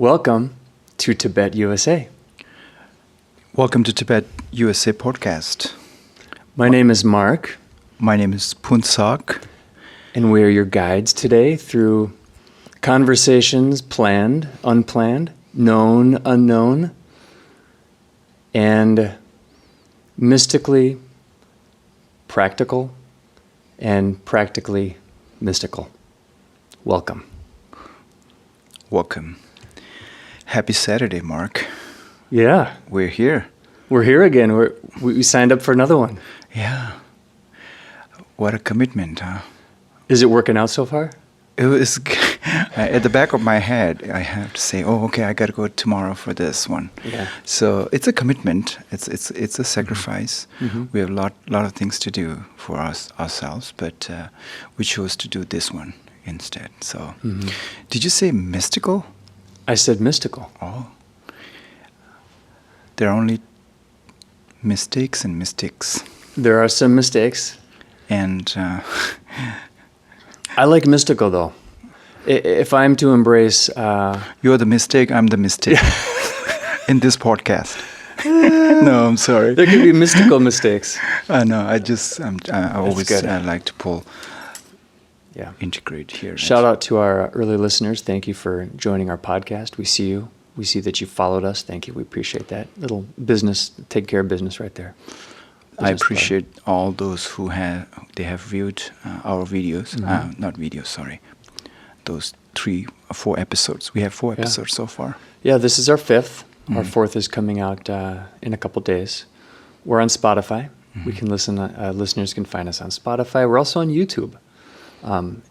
Welcome to Tibet, USA. Welcome to Tibet, USA podcast. My name is Mark. My name is Phuntsok. And we are your guides today through conversations planned, unplanned, known, unknown, and mystically practical and practically mystical. Welcome. Welcome. Happy Saturday, Mark. Yeah. We're here. We're here again. We signed up for another one. Yeah. What a commitment, huh? Is it working out so far? It was at the back of my head. I have to say, "Oh, okay, I got to go tomorrow for this one." Yeah. So it's a commitment. It's a sacrifice. Mm-hmm. We have a lot of things to do for ourselves, but we chose to do this one instead. So, Did you say mystical? I said mystical. Oh. There are only mistakes and mystics. There are some mistakes. And I like mystical, though. If I'm to embrace... You're the mistake, I'm the mistake in this podcast. No, I'm sorry. There could be mystical mistakes. No, I always like to integrate here. Shout out to our early listeners. Thank you for joining our podcast. We see you. We see that you followed us. Thank you. We appreciate that. Little business, take care of business right there. I appreciate all those who have viewed our videos. Not videos, sorry. Those 3 or 4 episodes. We have 4 episodes so far. Yeah, this is our 5th. Our 4th is coming out in a couple days. We're on Spotify. We can listen. Listeners can find us on Spotify. We're also on YouTube.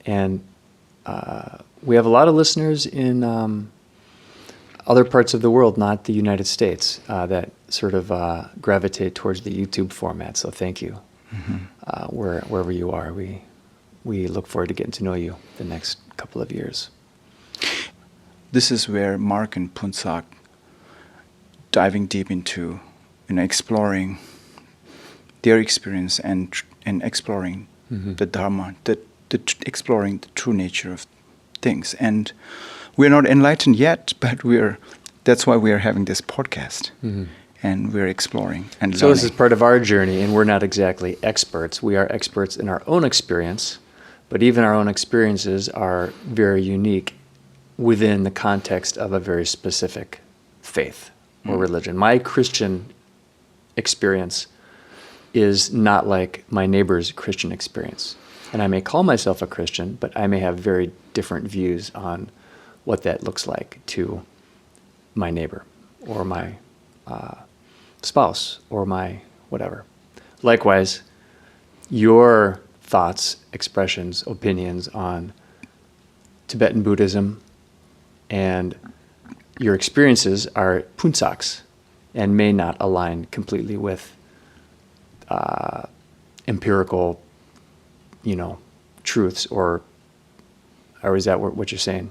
And we have a lot of listeners in other parts of the world, not the United States, that sort of gravitate towards the YouTube format. So thank you. Wherever you are, we look forward to getting to know you the next couple of years. This is where Mark and Phuntsok diving deep into exploring their experience and exploring the Dharma, exploring the true nature of things. And we're not enlightened yet, but that's why we are having this podcast. And we're exploring and learning. So this is part of our journey, and we're not exactly experts. We are experts in our own experience, but even our own experiences are very unique within the context of a very specific faith or religion. My Christian experience is not like my neighbor's Christian experience. And I may call myself a Christian, but I may have very different views on what that looks like to my neighbor or my spouse or my whatever. Likewise, your thoughts, expressions, opinions on Tibetan Buddhism and your experiences are Phuntsok's and may not align completely with empirical truths, or is that what you're saying?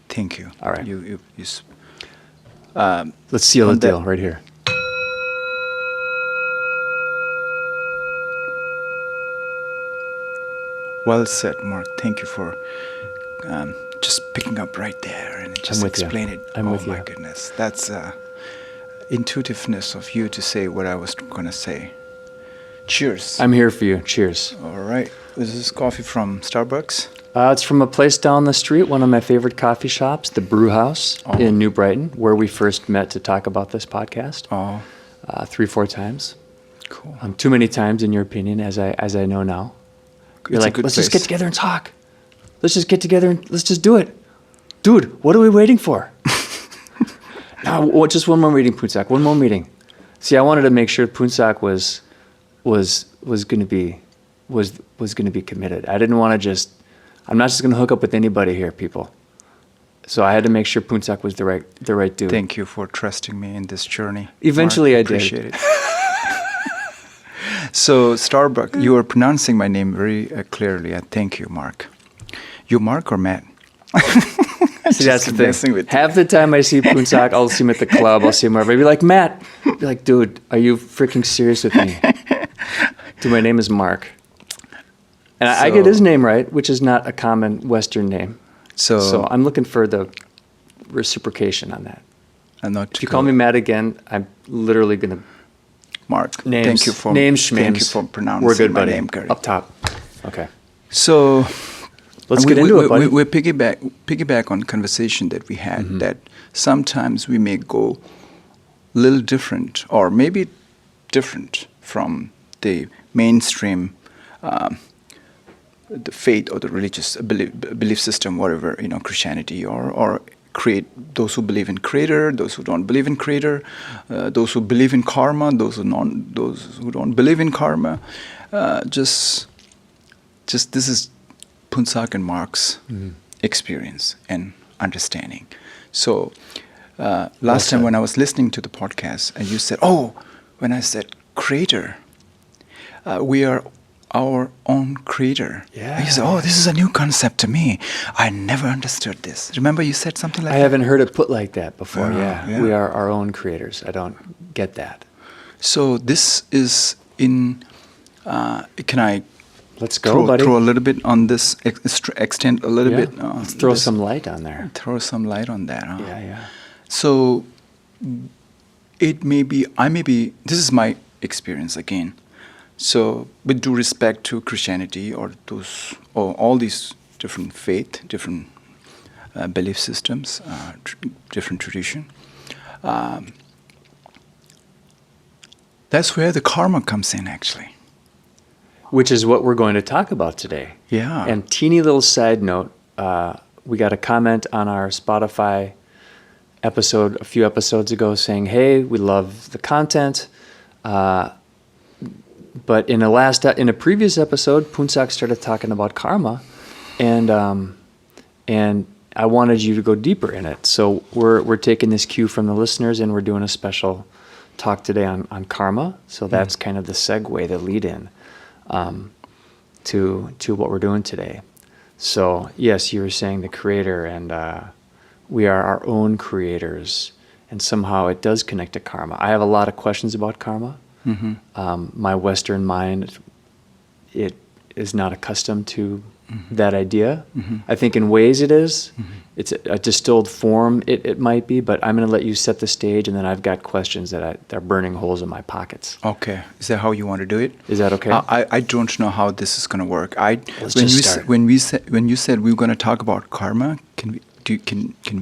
Thank you. All right. Let's seal the deal right here. Well said, Mark. Thank you for just picking up right there and just explain it. I'm with you. Oh my goodness, that's intuitiveness of you to say what I was going to say. Cheers. I'm here for you. Cheers. All right. This is coffee from Starbucks. It's from a place down the street, one of my favorite coffee shops, the Brew House in New Brighton, where we first met to talk about this podcast. 3-4 times. Cool. Too many times, in your opinion, as I know now. You're like, let's just get together and talk. Let's just get together and let's just do it. Dude, what are we waiting for? No, just one more meeting, Phuntsok. One more meeting. See, I wanted to make sure Phuntsok was going to be committed. I didn't want to I'm not just going to hook up with anybody here, people. So I had to make sure Phuntsok was the right dude. Thank you for trusting me in this journey. Eventually, Mark, I appreciate it. So Starbucks, you are pronouncing my name very clearly. Thank you, Mark. You Mark or Matt? See, that's the thing. Half the time I see Phuntsok, I'll see him at the club, I'll see him wherever. I'd be like, Matt. I'd be like, dude, are you freaking serious with me? Dude, my name is Mark. And I get his name right, which is not a common Western name. So I'm looking for the reciprocation on that. And not If you call me Matt again, I'm literally going to Mark. names, thank you for names, thank you schmames. for pronouncing We're good, my buddy. name correct. Up top. Okay. So Let's get into it, buddy. We piggyback on conversation that we had, that sometimes we may go a little different, or maybe different from the mainstream, the faith or the religious belief system, whatever, Christianity, or create those who believe in creator, those who don't believe in creator, those who believe in karma, those who don't believe in karma. Just this is Phuntsok and Mark's experience and understanding. So last time when I was listening to the podcast and you said, when I said creator, we are our own creator. Yeah. And you said, this is a new concept to me. I never understood this. Remember you said something like I that? haven't heard it put like that before. Yeah. We are our own creators. I don't get that. So this is in, can I Let's go, buddy. throw a little bit on this, extend a little bit. Let's throw some light on there. Throw some light on that. Huh? Yeah. So it may be, this is my experience again. So with due respect to Christianity or all these different faith, different belief systems, different tradition, that's where the karma comes in actually. Which is what we're going to talk about today. Yeah. And teeny little side note, we got a comment on our Spotify episode a few episodes ago saying, hey, we love the content. But in a previous episode, Phuntsok started talking about karma, and I wanted you to go deeper in it. So we're taking this cue from the listeners, and we're doing a special talk today on karma. So that's kind of the segue, the lead in to what we're doing today. So yes, you were saying the creator, and we are our own creators, and somehow it does connect to karma. I have a lot of questions about karma. My Western mind, it is not accustomed to that idea. I think in ways it is. It's a distilled form, it might be, but I'm going to let you set the stage, and then I've got questions that are burning holes in my pockets. Okay. Is that how you want to do it? Is that okay? I don't know how this is going to work. Start. When you said we were going to talk about karma, can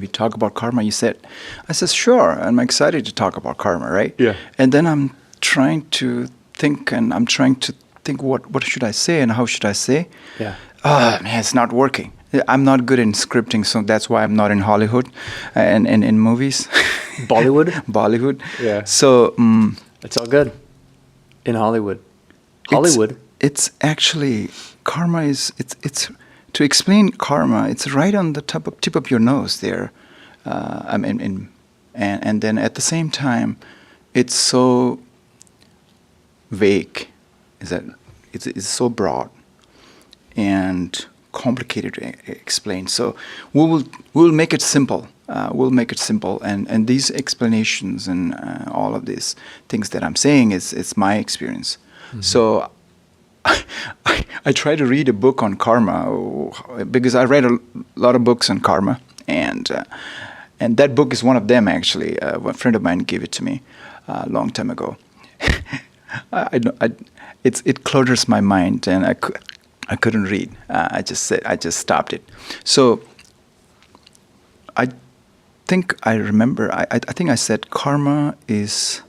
we talk about karma? I said sure. I'm excited to talk about karma, right? Yeah. And then I'm trying to think, what should I say and how should I say? Yeah. Man, it's not working. I'm not good in scripting, so that's why I'm not in Hollywood and in movies. Bollywood. Yeah. So It's all good. In Hollywood. Hollywood. It's actually karma is it's to explain karma. It's right on the tip of your nose there. And then at the same time, it's so vague. It's so broad and complicated to explain. So we'll make it simple. And these explanations and all of these things that I'm saying it's my experience. So I try to read a book on karma because I read a lot of books on karma, and that book is one of them actually. A friend of mine gave it to me a long time ago. It clutters my mind, and I couldn't read. I just stopped it. So I think I remember. I think I said karma is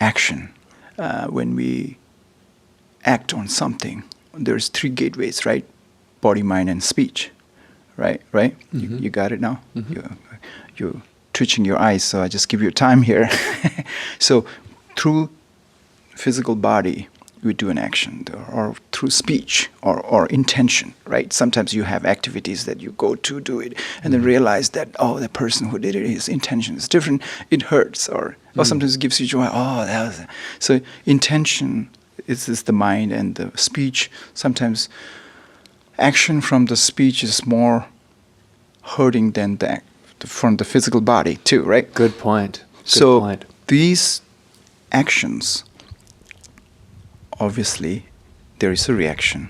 action. When we act on something, there's 3 gateways, right? Body, mind, and speech, right? You got it now. You're twitching your eyes, so I just give you time here. So through physical body, we do an action, or through speech or intention, right? Sometimes you have activities that you go to do it and then realize that, the person who did it, his intention is different. It hurts, or sometimes it gives you joy. That was it. So intention is the mind, and the speech. Sometimes action from the speech is more hurting than from the physical body too, right? Good point. These actions, obviously, there is a reaction,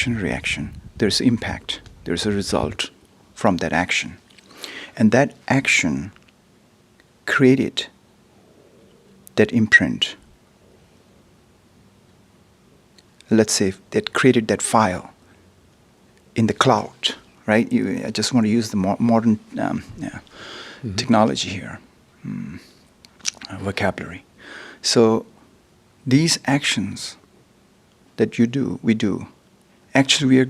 reaction. There's impact. There's a result from that action. And that action created that imprint. Let's say that created that file in the cloud, right? I just want to use the modern technology here, vocabulary. So these actions that we do, actually we are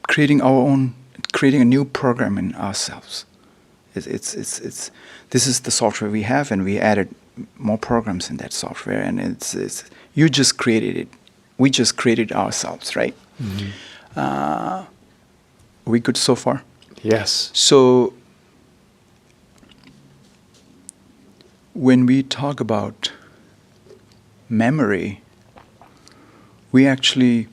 creating a new program in ourselves. It's this is the software we have, and we added more programs in that software, and you just created it. We just created ourselves, right? Are we good so far? Yes. So when we talk about memory, we actually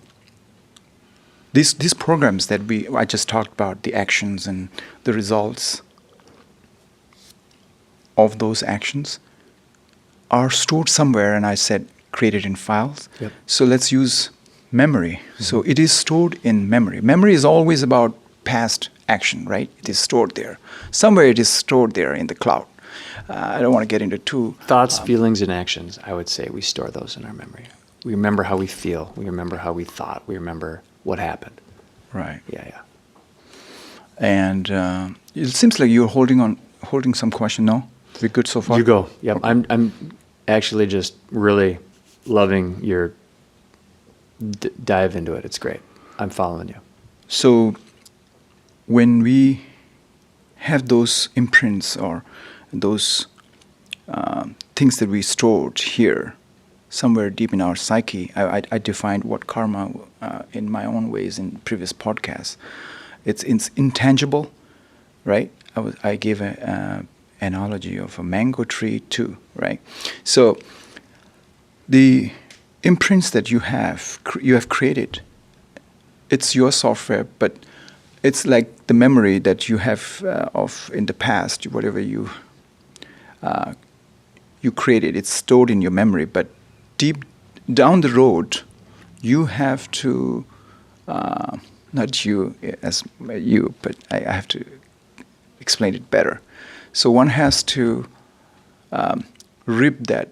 these programs that I just talked about, the actions and the results of those actions are stored somewhere, and I said created in files. Yep. So let's use memory. So it is stored in memory. Memory is always about past action, right? It is stored there. Somewhere it is stored there in the cloud. I don't want to get into thoughts, feelings, and actions. I would say we store those in our memory. We remember how we feel. We remember how we thought. We remember what happened. Right. Yeah. And it seems like you're holding some question. No, we good so far? You go. Yep. Okay. I'm actually just really loving your dive into it. It's great. I'm following you. So when we have those imprints or those things that we stored here, somewhere deep in our psyche, I defined what karma in my own ways in previous podcasts. It's intangible, right? I gave an analogy of a mango tree too, right? So the imprints that you have created, it's your software, but it's like the memory that you have of in the past, whatever you created, it's stored in your memory. But deep down the road, you have to, not you as you, but I have to explain it better. So one has to rip that,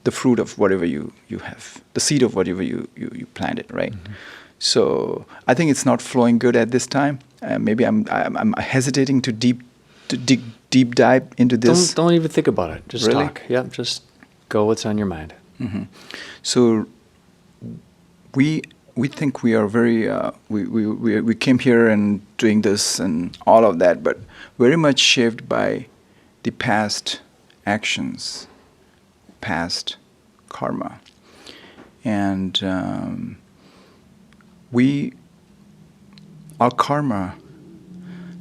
the fruit of whatever you have, the seed of whatever you planted, right? Mm-hmm. So I think it's not flowing good at this time. Maybe I'm hesitating to dig deep dive into this. Don't even think about it. Just really? talk. Yep. Just go. What's on your mind? Mm-hmm. So we think we are very we came here and doing this and all of that, but very much shaped by the past actions, past karma, and our karma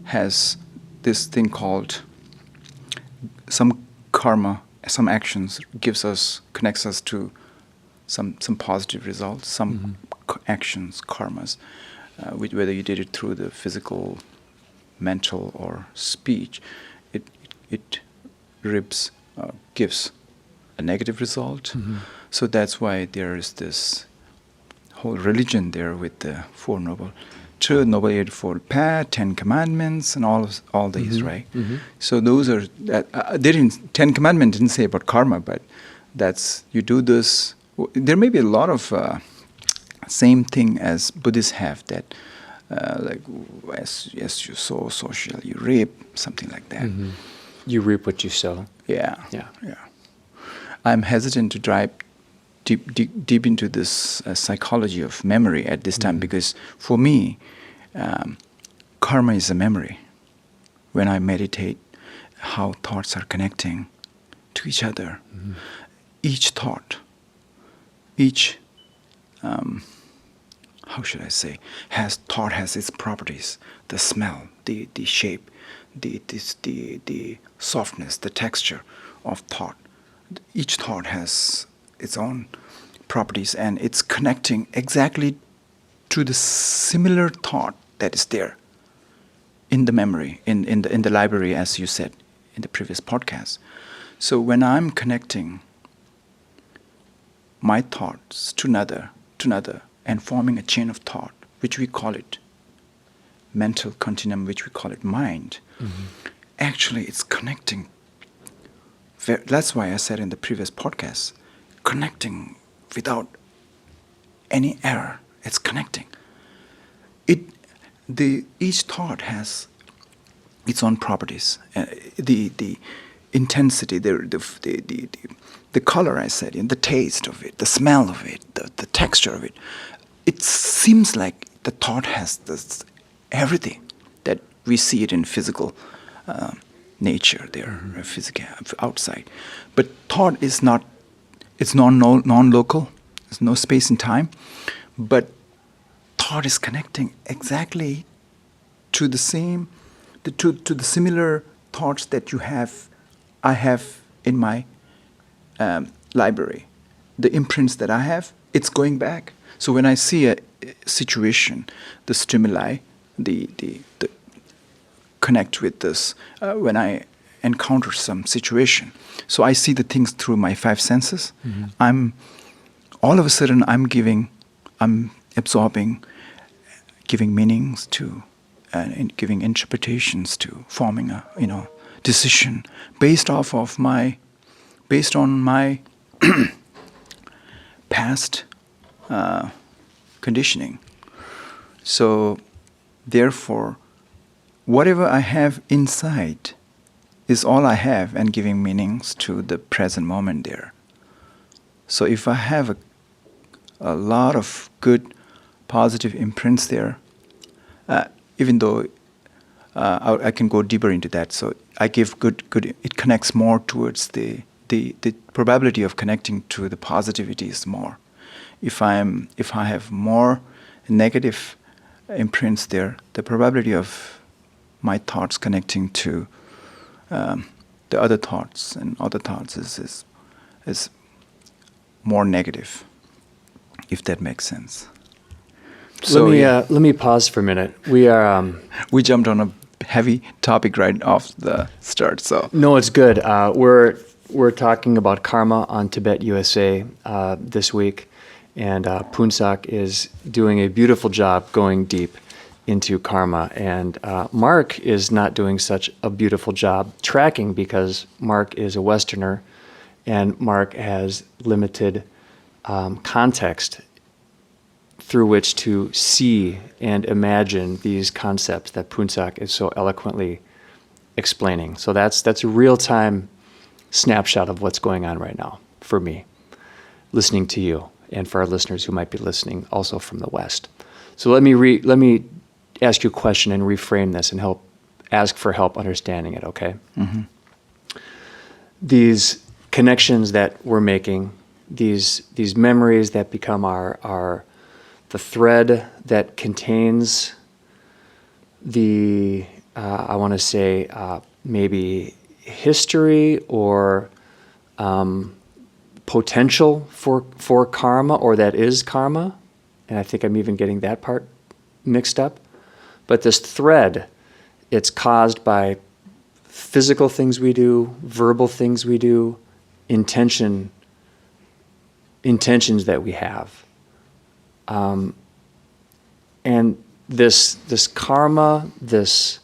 has this thing called some karma, some actions connects us to some positive results, some actions, karmas, whether you did it through the physical, mental, or speech, it gives a negative result. Mm-hmm. So that's why there is this whole religion there with the Four Noble Truth, Noble Eightfold Path, 10 Commandments, and all these, right? Mm-hmm. So those are Ten Commandments didn't say about karma, but that's you do this. There may be a lot of same thing as Buddhists have that, like as you sow, so shall you reap, something like that. Mm-hmm. You reap what you sow. Yeah. I'm hesitant to dive deep into this psychology of memory at this time, because for me, karma is a memory. When I meditate, how thoughts are connecting to each other. Mm-hmm. Each thought, how should I say, has its properties, the smell, the shape, the softness, the texture of thought. Each thought has its own properties, and it's connecting exactly to the similar thought that is there in the memory, in the library, as you said in the previous podcast. So when I'm connecting my thoughts to another, and forming a chain of thought, which we call it mental continuum, which we call it mind. Actually, it's connecting. That's why I said in the previous podcast, connecting without any error. It's connecting. Each thought has its own properties. The intensity, the color, I said, and the taste of it, the smell of it, the texture of it. It seems like the thought has this everything that we see it in physical nature there, physical outside. But thought is not. It's non-local. There's no space and time. But thought is connecting exactly to the same, to the similar thoughts that I have in my library. The imprints that I have, it's going back. So when I see a situation, the stimuli, the connect with this, when I encounter some situation, so I see the things through my five senses. All of a sudden I'm absorbing, giving meanings to, and giving interpretations to, forming a decision based on my past conditioning. So therefore, whatever I have inside is all I have, and giving meanings to the present moment there. So if I have a lot of good, positive imprints there, even though I can go deeper into that. So I give good. It connects more towards the probability of connecting to the positivity is more. If I have more negative imprints there, the probability of my thoughts connecting to the other thoughts and other thoughts is more negative, if that makes sense. So let me pause for a minute. We jumped on a heavy topic right off the start. So no, it's good. We're talking about karma on Tibet, USA this week, and Phuntsok is doing a beautiful job going deep into karma, and Mark is not doing such a beautiful job tracking because Mark is a Westerner, and Mark has limited context through which to see and imagine these concepts that Phuntsok is so eloquently explaining. So that's a real-time snapshot of what's going on right now for me, listening to you, and for our listeners who might be listening also from the West. So let me ask you a question and reframe this and ask for help understanding it, okay? Mm-hmm. These connections that we're making, these memories that become the thread that contains the, I want to say, maybe history or potential for karma, or that is karma. And I think I'm even getting that part mixed up. But this thread, it's caused by physical things we do, verbal things we do, intentions that we have. And this karma, this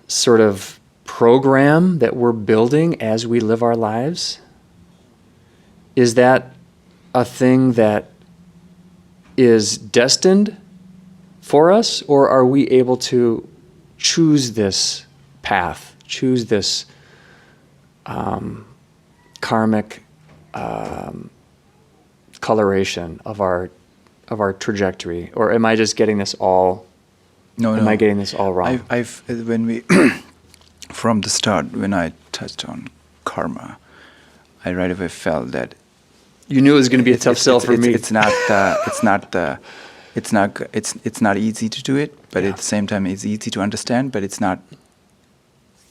sort of program that we're building as we live our lives, is that a thing that is destined for us, or are we able to choose this path, choose this karmic coloration of our trajectory, or am I just getting this all? No. Am I getting this all wrong? When we from the start, when I touched on karma, I right away felt that you knew it was going to be a tough sell for me. It's not easy to do it, but at the same time, it's easy to understand. But it's not.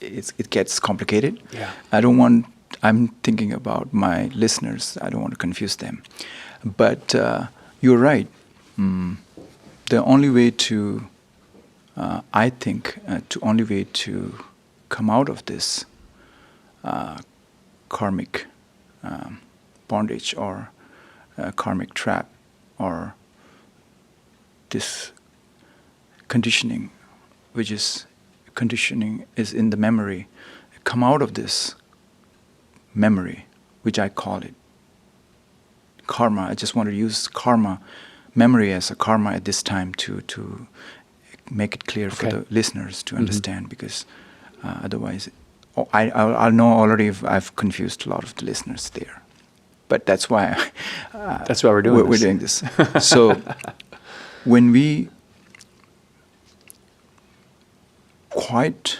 It gets complicated. Yeah. I'm thinking about my listeners. I don't want to confuse them. But you're right. The only way to, I think, the only way to come out of this karmic bondage or karmic trap or this conditioning, which is conditioning is in the memory, come out of this memory, which I call it karma. I just want to use karma, memory as a karma at this time to make it clear for the listeners to understand, because otherwise, I'll know already if I've confused a lot of the listeners there. But that's why we're doing this. We're doing this. So when we quiet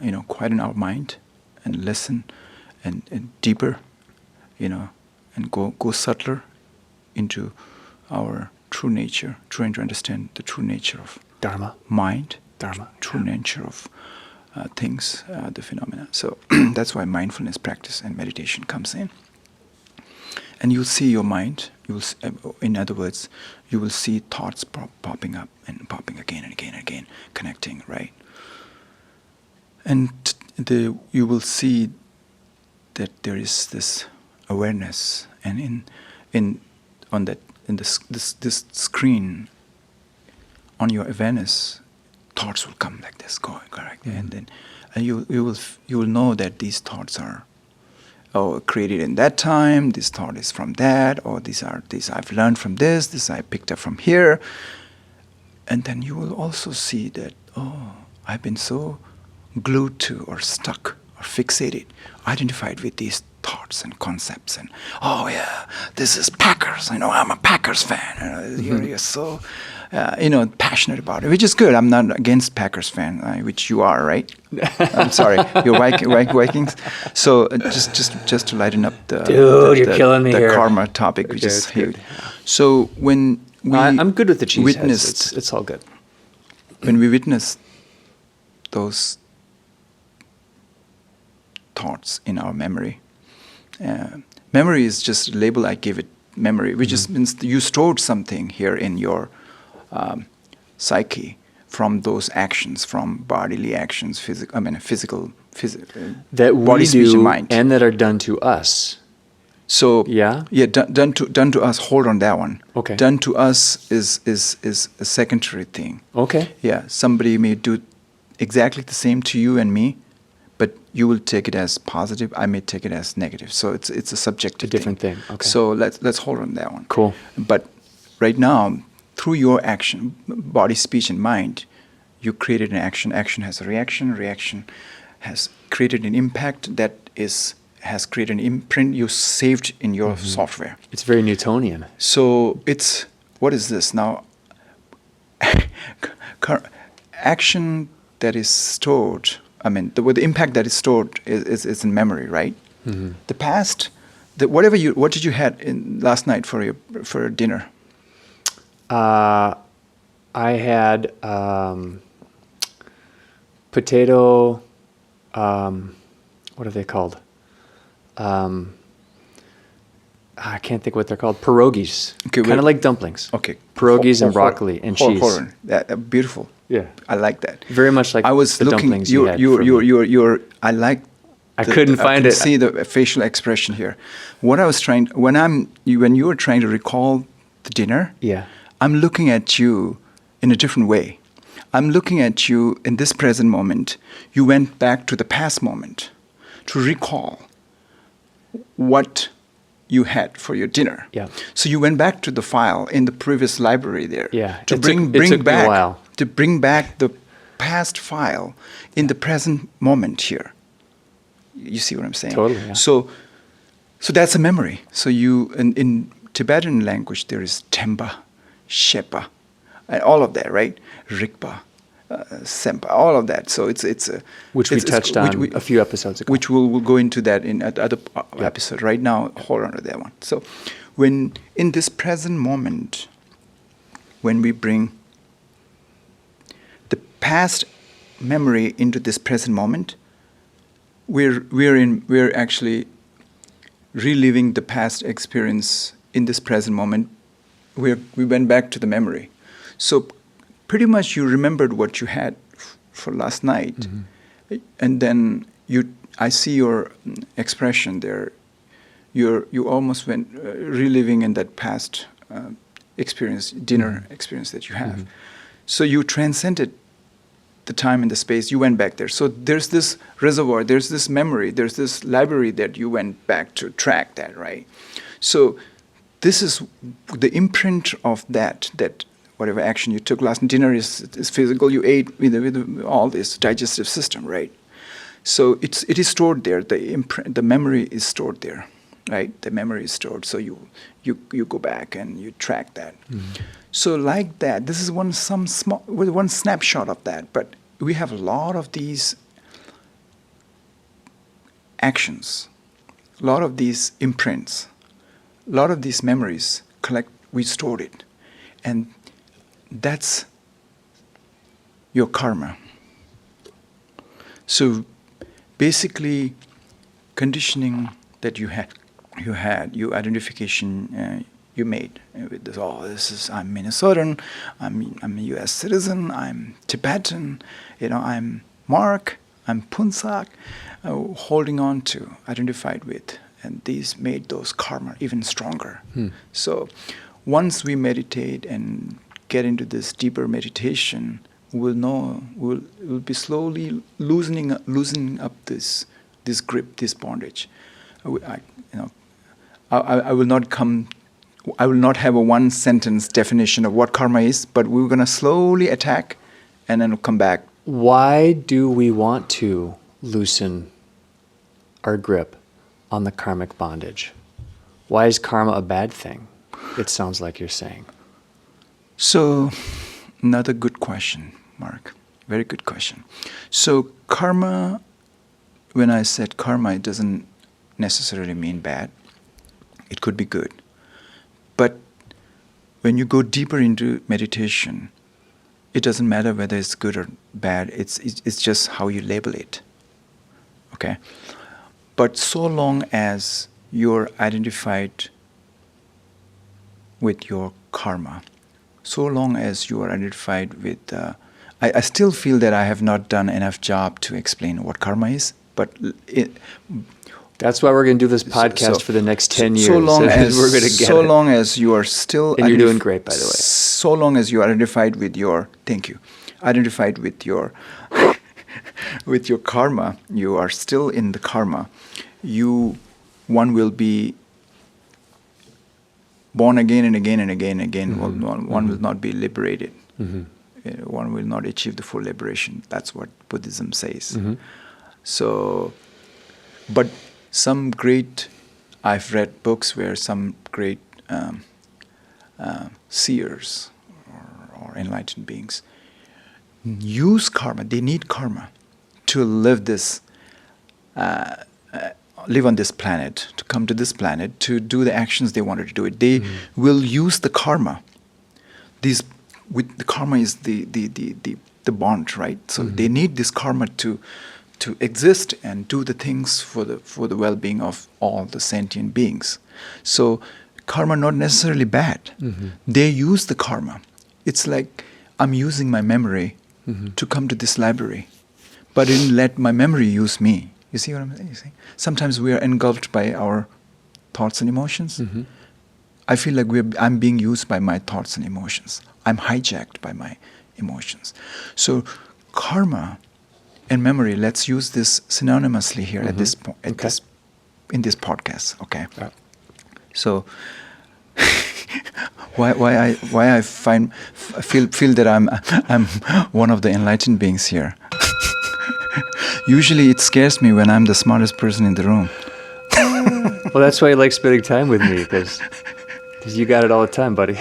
in our mind and listen and deeper, and go subtler into our true nature, trying to understand the true nature of Dharma, mind, Dharma, true nature of things, the phenomena. So that's why mindfulness practice and meditation comes in. And you'll see your mind. In other words, you will see thoughts popping up and popping again and again and again, connecting, right? And you will see that there is this awareness, and this screen on your awareness, thoughts will come like this, going correct, and you will know that these thoughts are created in that time. This thought is from that, or these I've learned from this I picked up from here, and then you will also see that I've been so glued to or stuck or fixated, identified with these thoughts and concepts, and this is Packers. I'm a Packers fan. You're so passionate about it, which is good. I'm not against Packers fan, which you are, right? I'm sorry, you're Vikings. So just to lighten up you're killing me the here. karma topic, which is huge. Good. So when we I'm good with the cheese witnessed, heads. It's all good. When we witnessed those thoughts in our memory. Memory is just a label I give it, memory, which just means you stored something here in your psyche from those actions, from bodily actions, physical, that body, we speech, do and mind. and that are done to us. So done to us. Hold on that one. Okay. Done to us is a secondary thing. Okay. Yeah, somebody may do exactly the same to you and me, but you will take it as positive. I may take it as negative. So it's a subjective, different thing. Okay. So let's hold on that one. Cool. But right now, through your action, body, speech, and mind, you created an action. Action has a reaction. Reaction has created an impact that has created an imprint you saved in your software. It's very Newtonian. So what is this now? Action that is stored. The impact that is stored is in memory, right? Mm-hmm. The past, what did you had last night for dinner? I had potato. What are they called? I can't think what they're called. Pierogies. Okay, kind of like dumplings. Okay. Pierogies and broccoli and cheese. Hold on. Beautiful. Yeah. I like that. Very much like I was the looking, dumplings you had for me. I like. I couldn't find it. I can see the facial expression here. What I was trying when you were trying to recall the dinner. Yeah. I'm looking at you in a different way. I'm looking at you in this present moment. You went back to the past moment to recall what you had for your dinner. Yeah. So you went back to the file in the previous library there. Yeah. To It took me a while. To bring back the past file in the present moment here. You see what I'm saying? Totally. Yeah. So that's a memory. So in Tibetan language there is Tempa, Shepa, and all of that, right? Rigpa, Sempa, all of that. So it's which we touched on a few episodes ago. Which we'll go into that in other episode. Right now, hold on to that one. So when in this present moment, when we bring the past memory into this present moment, we're actually reliving the past experience in this present moment. We went back to the memory. So pretty much you remembered what you had for last night. Mm-hmm. And then I see your expression there. You almost went reliving in that past experience, dinner experience that you have. Mm-hmm. So you transcended the time and the space, you went back there. So there's this reservoir, there's this memory, there's this library that you went back to track that, right? So this is the imprint of that whatever action you took last dinner is physical, you ate with all this digestive system, right? So it is stored there, the memory is stored there, right? The memory is stored, so you go back and you track that. So like that, this is one snapshot of that, but we have a lot of these actions, a lot of these imprints, a lot of these memories we stored it. And that's your karma. So basically, conditioning that you had, your identification you made with this. I'm Minnesotan, I'm a U.S. citizen, I'm Tibetan, I'm Mark, I'm Phuntsok, holding on to, identified with, and these made those karma even stronger. So once we meditate and get into this deeper meditation, we'll be slowly loosening up this grip, this bondage. I will not have a one sentence definition of what karma is, but we're going to slowly attack and then come back. Why do we want to loosen our grip on the karmic bondage? Why is karma a bad thing? It sounds like you're saying. So, another good question, Mark. Very good question. So, karma, when I said karma, it doesn't necessarily mean bad. It could be good. But when you go deeper into meditation, it doesn't matter whether it's good or bad. It's just how you label it. Okay? But so long as you're identified with your karma, so long as you are identified with... I still feel that I have not done enough job to explain what karma is, but... That's why we're going to do this podcast for the next 10 years. So long as we're going to get so long as you are still... And you're doing great, by the way. So long as you are identified with your... Thank you. Identified with your... with your karma, you are still in the karma. One will be born again and again and again and again. One will not be liberated. One will not achieve the full liberation. That's what Buddhism says. So, but some great, I've read books where some great seers or enlightened beings use karma. They need karma to live this, live on this planet, to come to this planet, to do the actions they wanted to do. They will use the karma. With the karma is the bond, right? So they need this karma to exist and do the things for the well-being of all the sentient beings. So karma not necessarily bad. They use the karma. It's like I'm using my memory to come to this library, but I didn't let my memory use me. You see what I'm saying? Sometimes we are engulfed by our thoughts and emotions. I feel like I'm being used by my thoughts and emotions. I'm hijacked by my emotions. So karma and memory, let's use this synonymously here at this point, in this podcast. Okay. So why I feel that I'm one of the enlightened beings here. Usually it scares me when I'm the smartest person in the room. Well, that's why you like spending time with me, because you got it all the time, buddy.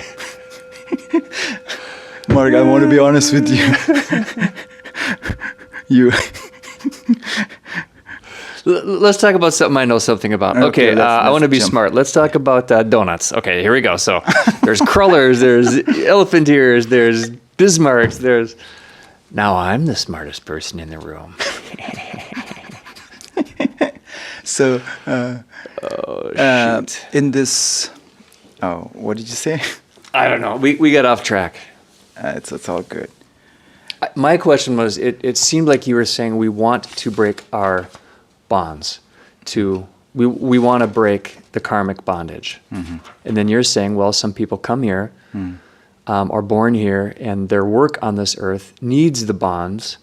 Mark, I want to be honest with you. Let's talk about something I know something about. Okay, I want to be smart. Let's talk about donuts. Okay, here we go. So there's crullers, there's elephant ears, there's Bismarcks, there's... Now I'm the smartest person in the room. So, shoot. In this... Oh, what did you say? I don't know. We got off track. It's all good. My question was, it seemed like you were saying we want to break our bonds. We want to break the karmic bondage. And then you're saying, well, some people come here, are born here, and their work on this earth needs the bonds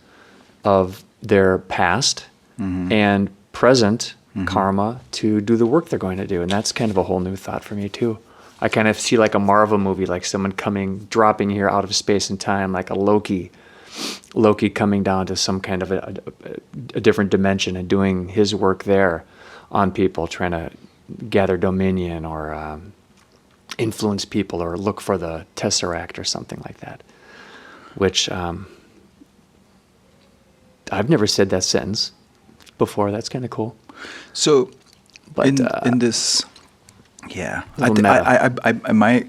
of their past and present karma to do the work they're going to do. And that's kind of a whole new thought for me too. I kind of see like a Marvel movie, like someone dropping here out of space and time, like a Loki coming down to some kind of a different dimension and doing his work there on people, trying to gather dominion or influence people or look for the Tesseract or something like that, which I've never said that sentence before. That's kind of cool. So, But, in this, yeah, little meta. my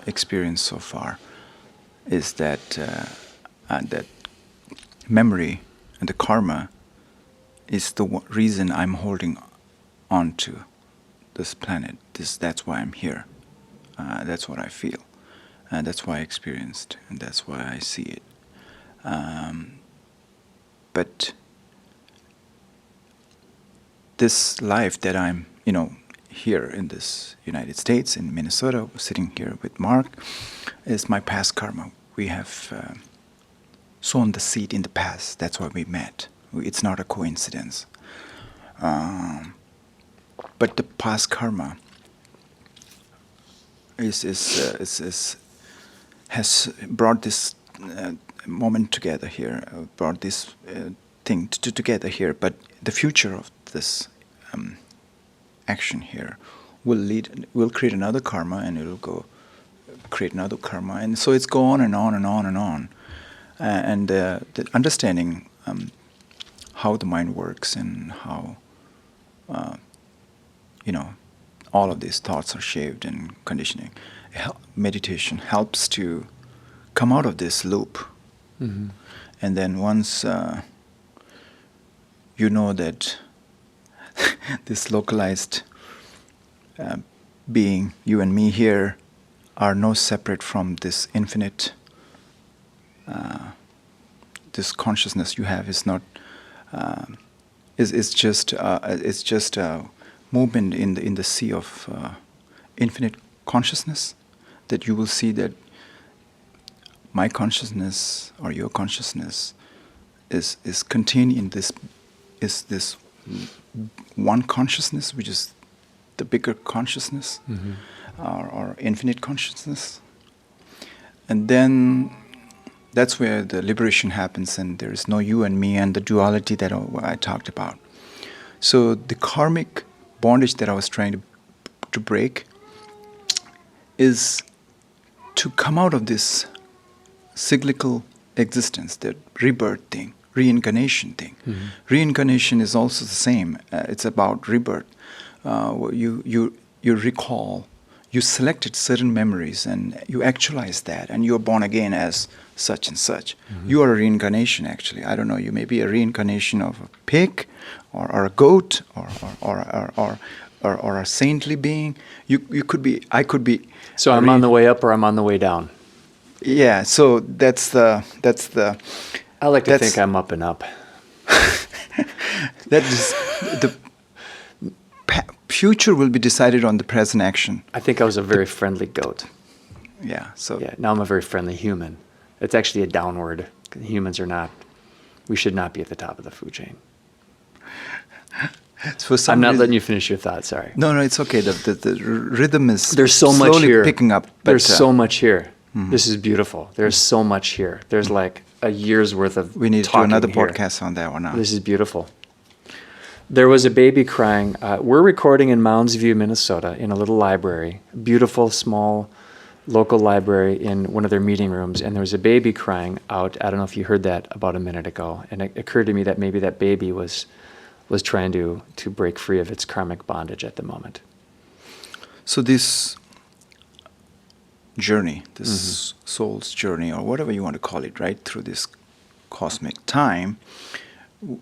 experience so far is that that memory and the karma is the reason I'm holding on to this planet. That's why I'm here. That's what I feel. That's why I experienced, and that's why I see it. But this life that I'm, here in this United States, in Minnesota, sitting here with Mark, is my past karma. We have sown the seed in the past. That's why we met. It's not a coincidence. But the past karma has brought this moment together here, brought this thing together here. But the future of this action here will create another karma, and it'll go create another karma, and so it's go on and on and on and on. And the understanding how the mind works and how all of these thoughts are shaped and conditioning. Meditation helps to come out of this loop. Mm-hmm. And then once you know that this localized being, you and me here, are no separate from this infinite. This consciousness you have is not. It's just a movement in the sea of infinite consciousness. That you will see that my consciousness or your consciousness is contained in this one consciousness, which is the bigger consciousness, or infinite consciousness. And then that's where the liberation happens, and there is no you and me and the duality that I talked about. So the karmic bondage that I was trying to break is to come out of this cyclical existence, the rebirth thing, reincarnation thing. Mm-hmm. Reincarnation is also the same. It's about rebirth. You recall, you selected certain memories and you actualize that, and you're born again as such and such. Mm-hmm. You are a reincarnation, actually. I don't know. You may be a reincarnation of a pig, or a goat, or a saintly being. You could be. I could be. So I'm on the way up, or I'm on the way down. Yeah. So that's the. I like to think I'm up and up. That is the future will be decided on the present action. I think I was a very friendly goat. Yeah. So yeah. Now I'm a very friendly human. It's actually a downward. Humans are not. We should not be at the top of the food chain. I'm not letting you finish your thought. Sorry. No, it's okay. The rhythm is there's so slowly much here. Picking up. There's so much here. Mm-hmm. This is beautiful. There's so much here. There's like a year's worth of. We need to do another podcast on that one now. This is beautiful. There was a baby crying. We're recording in Mounds View, Minnesota, in a little library, beautiful, small, local library in one of their meeting rooms, and there was a baby crying out. I don't know if you heard that about a minute ago, and it occurred to me that maybe that baby was trying to break free of its karmic bondage at the moment. So this journey, this soul's journey, or whatever you want to call it, right, through this cosmic time,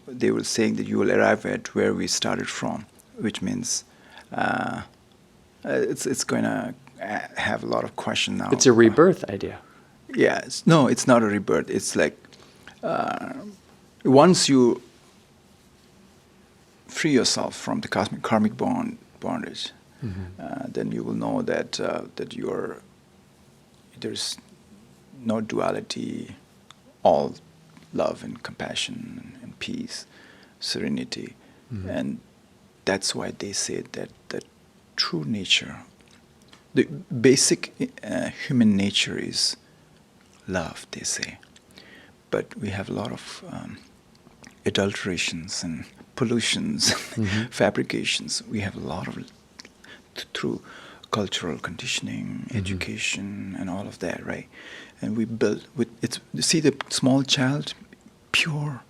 they were saying that you will arrive at where we started from, which means it's going to have a lot of question now. It's a rebirth idea. Yeah. No, it's not a rebirth. It's like once you free yourself from the karmic bondage, then you will know that there's no duality. All love and compassion and peace, serenity. And that's why they say that the true nature, the basic human nature is love, they say. But we have a lot of adulterations and pollutions, fabrications. We have a lot of through cultural conditioning, education, and all of that, right? And we build with it's. See the small child, pure,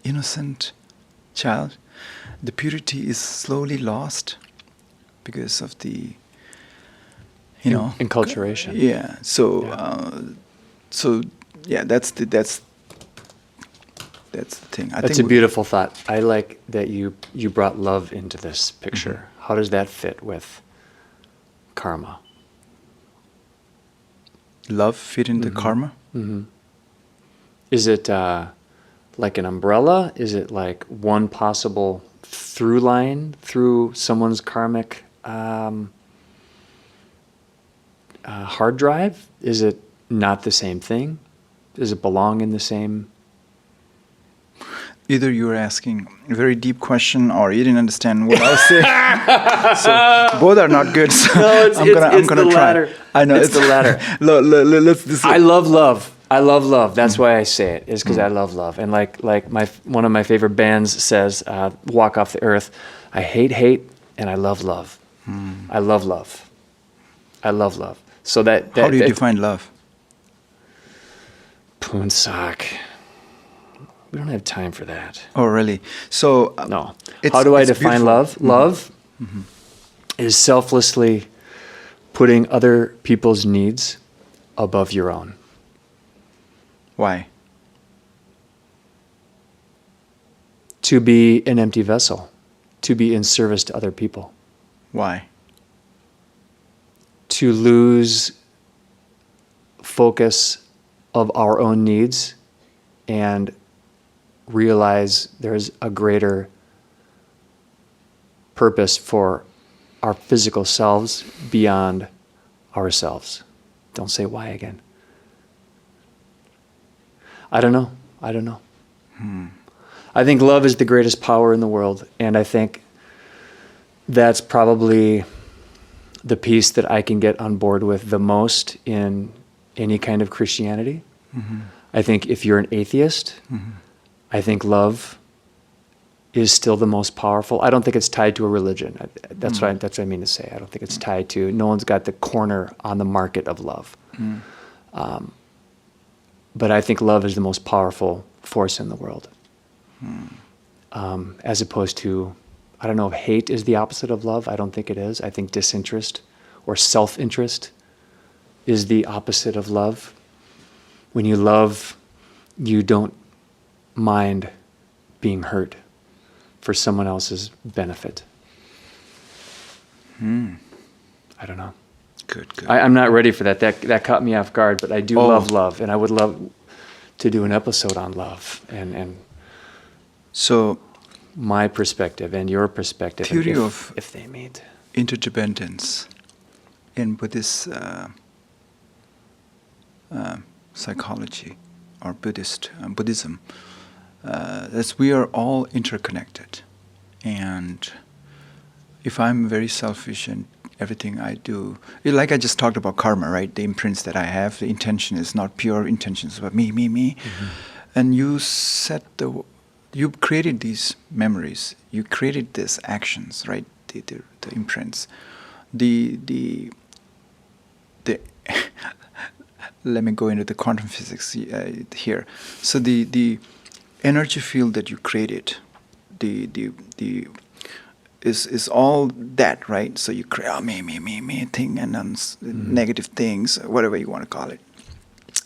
innocent child. The purity is slowly lost because of the, Enculturation. Yeah. So, that's the thing. That's a beautiful thought. I like that you brought love into this picture. How does that fit with karma? Love fit into karma? Is it like an umbrella? Is it like one possible through line through someone's karmic hard drive? Is it not the same thing? Does it belong in the same? Either you were asking a very deep question or you didn't understand what I was saying. So both are not good. So No, I'm gonna the try. latter. I know it's the latter. I I love love. I love love. That's why I say it. Is because I love love. And like one of my favorite bands says, "Walk Off the Earth." I hate hate and I love love. I love love. I love love. So that how do you define love? Phuntsok. We don't have time for that. Oh, really? So No. How do I define beautiful. love? Love is selflessly putting other people's needs above your own. Why? To be an empty vessel, to be in service to other people, Why? to lose focus of our own needs and realize there's a greater purpose for our physical selves beyond ourselves. Don't say why again. I don't know. I think love is the greatest power in the world, and I think that's probably the piece that I can get on board with the most in any kind of Christianity. I think if you're an atheist, I think love is still the most powerful. I don't think it's tied to a religion. That's what I mean to say. I don't think it's tied to. No one's got the corner on the market of love. But I think love is the most powerful force in the world. As opposed to, I don't know if hate is the opposite of love. I don't think it is. I think disinterest or self-interest is the opposite of love. When you love, you don't mind being hurt for someone else's benefit. I don't know. Good. I'm not ready for that. That caught me off guard, but I do love love, and I would love to do an episode on love and So my perspective and your perspective. Theory and of if they meet. interdependence in Buddhist psychology or Buddhism, that we are all interconnected. And if I'm very selfish and everything I do, like I just talked about karma, right? The imprints that I have, the intention is not pure intentions, but me. And you you created these memories, you created these actions, right? The imprints, the let me go into the quantum physics here. So the energy field that you created, is all that, right? So you create me thing and then negative things, whatever you want to call it.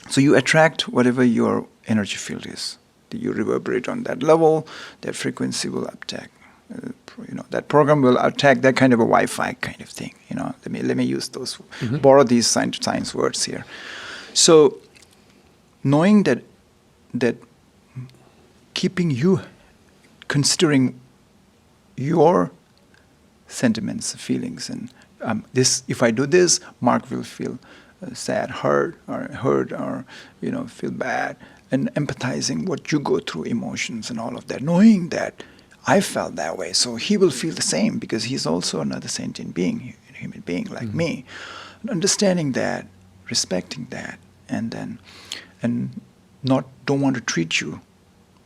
So you attract whatever your energy field is. You reverberate on that level, that frequency will attack. That program will attack that kind of a Wi-Fi kind of thing. Let me use those, borrow these science words here. So knowing that keeping you, considering your sentiments, feelings, and this, if I do this, Mark will feel sad, hurt, or feel bad. and empathizing what you go through, emotions and all of that, knowing that I felt that way, so he will feel the same because he's also another sentient being, human being like me. And understanding that, respecting that, and then don't want to treat you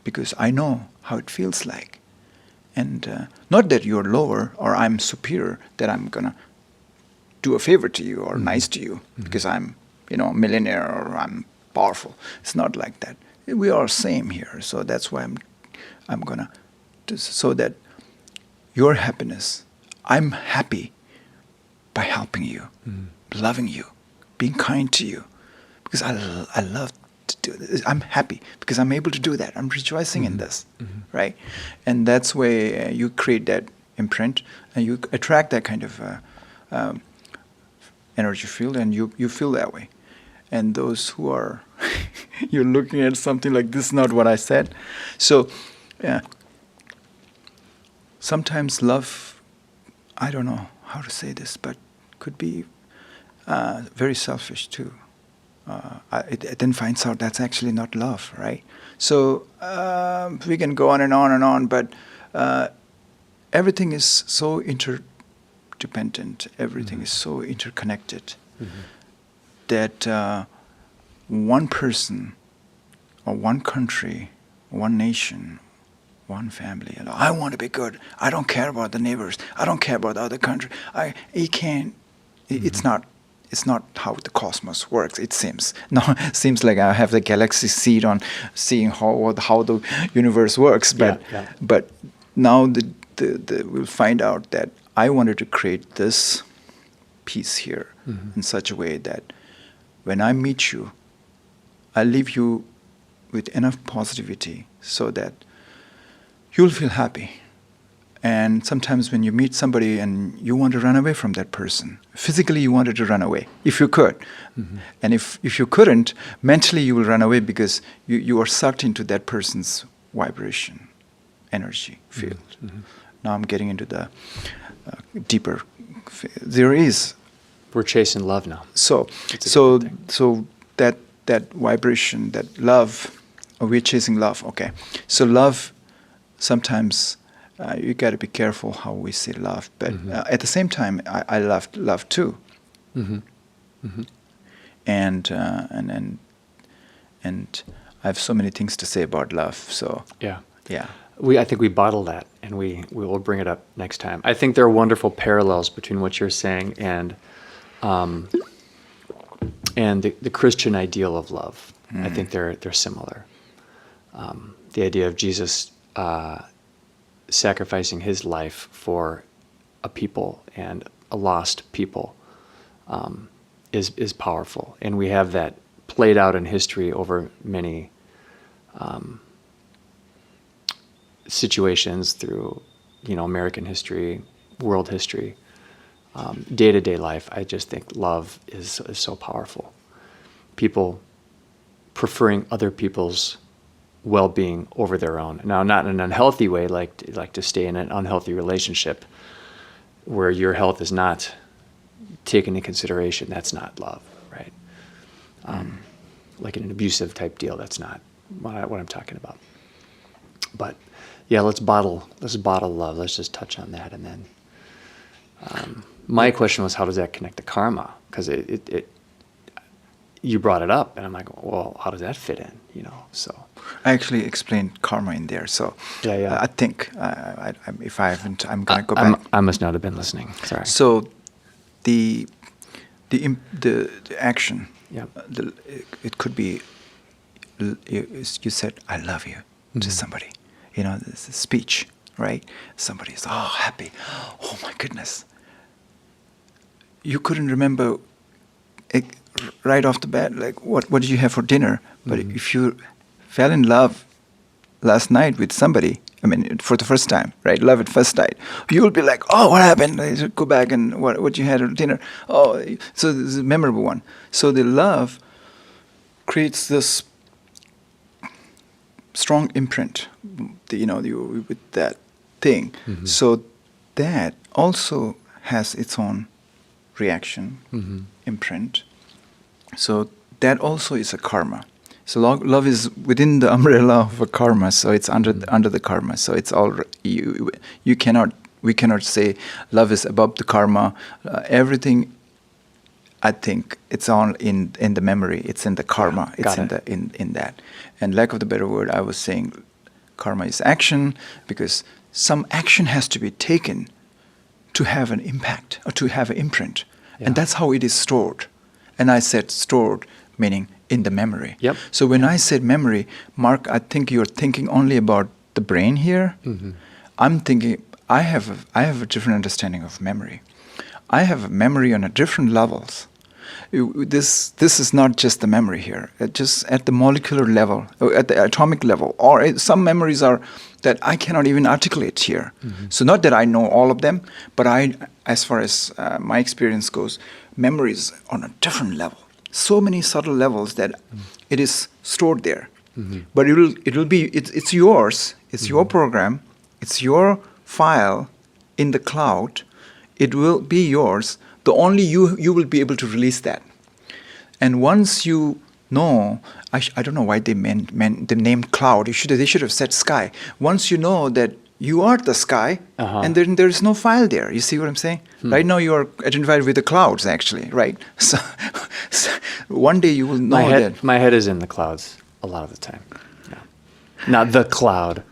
because I know how it feels like. And not that you're lower or I'm superior, that I'm gonna do a favor to you or nice to you because I'm, a millionaire or I'm powerful. It's not like that. We are same here, so that's why I'm gonna, so that your happiness, I'm happy by helping you, loving you, being kind to you, because I love to do this. I'm happy because I'm able to do that. I'm rejoicing in this, right? And that's where you create that imprint and you attract that kind of energy field, and you feel that way. And those who are, you're looking at something like this is not what I said. So, yeah. Sometimes love, I don't know how to say this, but could be very selfish too. It then finds out that's actually not love, right? So we can go on and on and on, but everything is so interdependent. Everything is so interconnected that one person or one country, one nation, one family. I want to be good. I don't care about the neighbors. I don't care about the other country. You can't. It's not. It's not how the cosmos works. It seems. No, it seems like I have the galaxy seat on seeing how the universe works. But but now we'll find out that I wanted to create this piece here in such a way that when I meet you, I leave you with enough positivity so that you'll feel happy. And sometimes when you meet somebody and you want to run away from that person, physically you wanted to run away, if you could. And if you couldn't, mentally you will run away because you are sucked into that person's vibration, energy field. Now I'm getting into the deeper. We're chasing love now. So that vibration, that love, we're chasing love. Okay, so love. Sometimes you got to be careful how we say love, but at the same time, I love too. And I have so many things to say about love. So yeah. I think we bottle that, and we will bring it up next time. I think there are wonderful parallels between what you're saying and the Christian ideal of love. I think they're similar. The idea of Jesus sacrificing his life for a people and a lost people is powerful, and we have that played out in history over many situations through, American history, world history, day-to-day life. I just think love is so powerful. People preferring other people's well-being over their own. Now, not in an unhealthy way, like to stay in an unhealthy relationship where your health is not taken into consideration. That's not love, right? Like an abusive type deal. That's not what I'm talking about. But yeah, let's bottle love. Let's just touch on that, and then my question was, how does that connect to karma? Because you brought it up, and I'm like, well, how does that fit in? So I actually explained karma in there. So I think if I haven't, I'm gonna go back. I must not have been listening. Sorry. So the action. Yeah. It could be. You said I love you to somebody. This is speech, right? Somebody's happy. Oh my goodness. You couldn't remember right off the bat, like what did you have for dinner? But if you fell in love last night with somebody, for the first time, right? Love at first sight. You'll be like, oh, what happened? I should go back and what you had for dinner. Oh, so this is a memorable one. So the love creates this strong imprint, with that thing. So that also has its own reaction, imprint. So that also is a karma. So love is within the umbrella of a karma, so it's under the karma. So it's all we cannot say love is above the karma. Everything, I think, it's all in the memory. It's in the karma. It's in that. And lack of the better word, I was saying, karma is action, because some action has to be taken to have an impact or to have an imprint, and that's how it is stored. And I said stored, meaning in the memory. Yep. So when I said memory, Mark, I think you're thinking only about the brain here. I'm thinking I have a different understanding of memory. I have a memory on a different levels. This is not just the memory here. Just at the molecular level, or at the atomic level, or some memories are that I cannot even articulate here. So not that I know all of them, but as far as my experience goes, memories on a different level. So many subtle levels that it is stored there. But it's yours. It's your program. It's your file in the cloud. It will be yours. The only you will be able to release that. And once you know, I don't know why they meant the name cloud. They should have said sky. Once you know that you are the sky, and then there is no file there. You see what I'm saying? Right now you are identified with the clouds, actually, right? So one day you will know that. My head is in the clouds a lot of the time. Yeah. Not the cloud,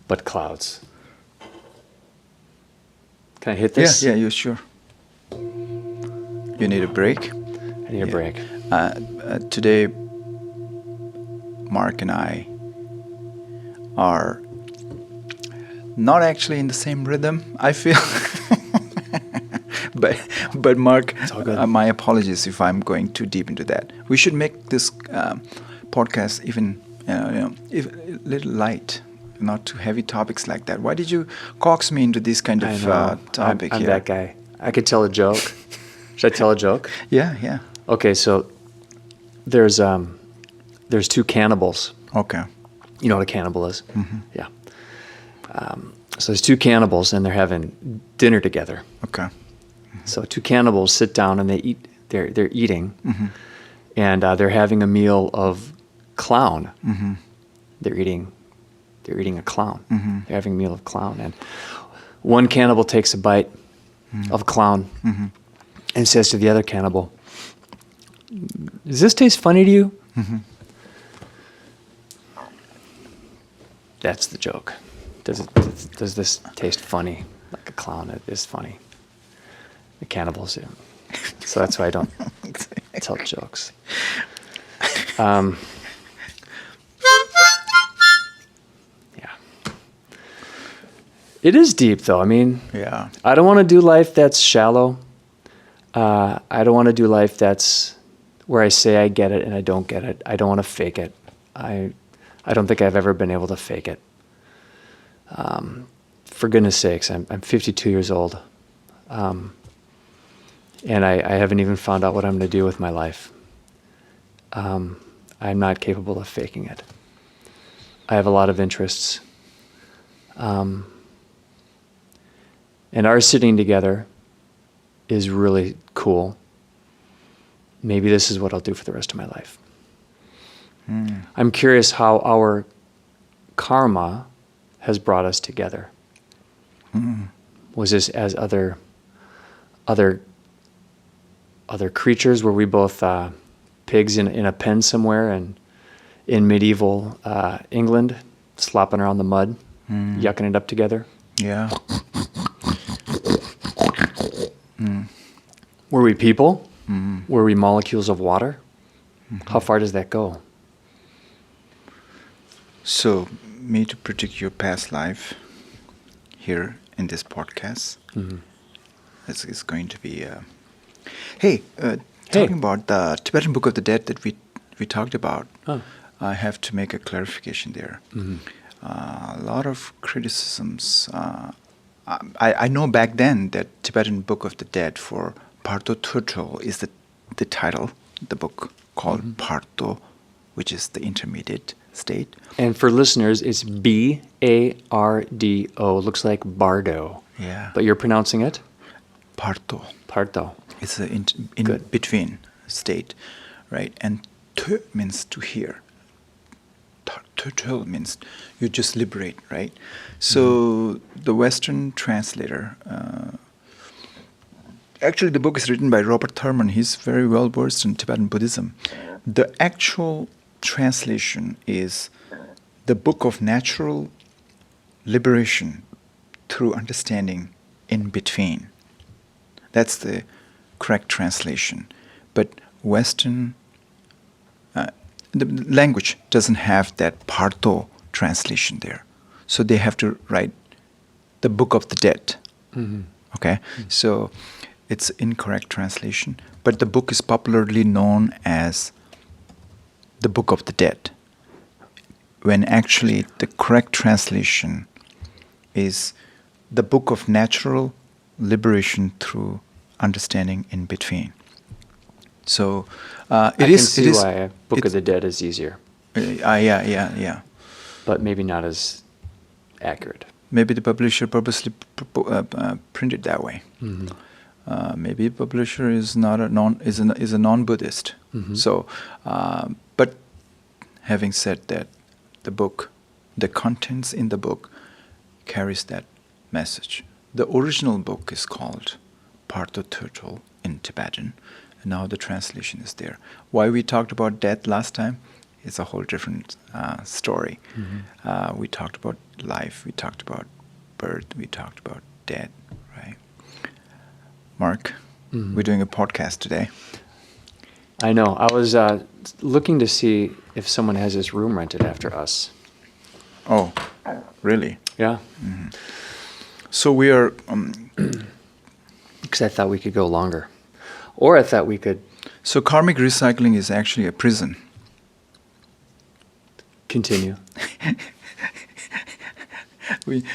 but clouds. Can I hit this? Yeah, you're sure. You need a break? I need a break. Today, Mark and I are not actually in the same rhythm, I feel. but Mark, my apologies if I'm going too deep into that. We should make this podcast even a little light, not too heavy topics like that. Why did you coax me into this kind of topic I'm here? that guy. I could tell a joke. Should I tell a joke? Yeah. Okay, so there's two cannibals. Okay. You know what a cannibal is? Yeah. So there's two cannibals, and they're having dinner together. Okay. So two cannibals sit down and they eat. They're eating, and they're having a meal of clown. They're eating a clown. They're having a meal of clown, and one cannibal takes a bite of clown and says to the other cannibal, "Does this taste funny to you?" That's the joke. Does this taste funny? Like a clown, it is funny. The cannibals do. So that's why I don't tell jokes. Yeah. It is deep, though. I mean, Yeah. I don't want to do life that's shallow. I don't want to do life that's where I say I get it and I don't get it. I don't want to fake it. I don't think I've ever been able to fake it. For goodness sakes, I'm 52 years old. And I haven't even found out what I'm going to do with my life. I'm not capable of faking it. I have a lot of interests. And our sitting together is really cool. Maybe this is what I'll do for the rest of my life. I'm curious how our karma has brought us together. Was this as other creatures? Were we both pigs in a pen somewhere and in medieval England, slopping around the mud, yucking it up together? Yeah. Were we people? Were we molecules of water? How far does that go? So, me to predict your past life here in this podcast, it's going to be... talking about the Tibetan Book of the Dead that we talked about, I have to make a clarification there. A lot of criticisms. I know back then that Tibetan Book of the Dead for Parto Turto is the title, the book called Parto, which is the intermediate state. And for listeners, it's B-A-R-D-O. Looks like Bardo. Yeah. But you're pronouncing it? Parto. Pardo. It's an in between state, right? And Tö means to hear. Tötöl means you just liberate, right? So the Western translator, actually the book is written by Robert Thurman. He's very well versed in Tibetan Buddhism. The actual translation is the book of natural liberation through understanding in between. That's the correct translation. But Western, the language doesn't have that Parto translation there. So they have to write the Book of the Dead. Okay? So it's incorrect translation. But the book is popularly known as the Book of the Dead, when actually the correct translation is the Book of Natural Liberation through Understanding in Between. So I can see why a Book of the Dead is easier, yeah. but maybe not as accurate. Maybe the publisher purposely printed that way. Maybe the publisher is not a non-Buddhist. So, but having said that, the book, the contents in the book carries that message. The original book is called Parto Turtle in Tibetan, and now the translation is there. Why we talked about death last time is a whole different story. We talked about life, we talked about birth, we talked about death, right? Mark, we're doing a podcast today. I know. I was looking to see if someone has this room rented after us. Oh, really? Yeah. So we are... Because I thought we could go longer. Or I thought we could So karmic recycling is actually a prison. continue.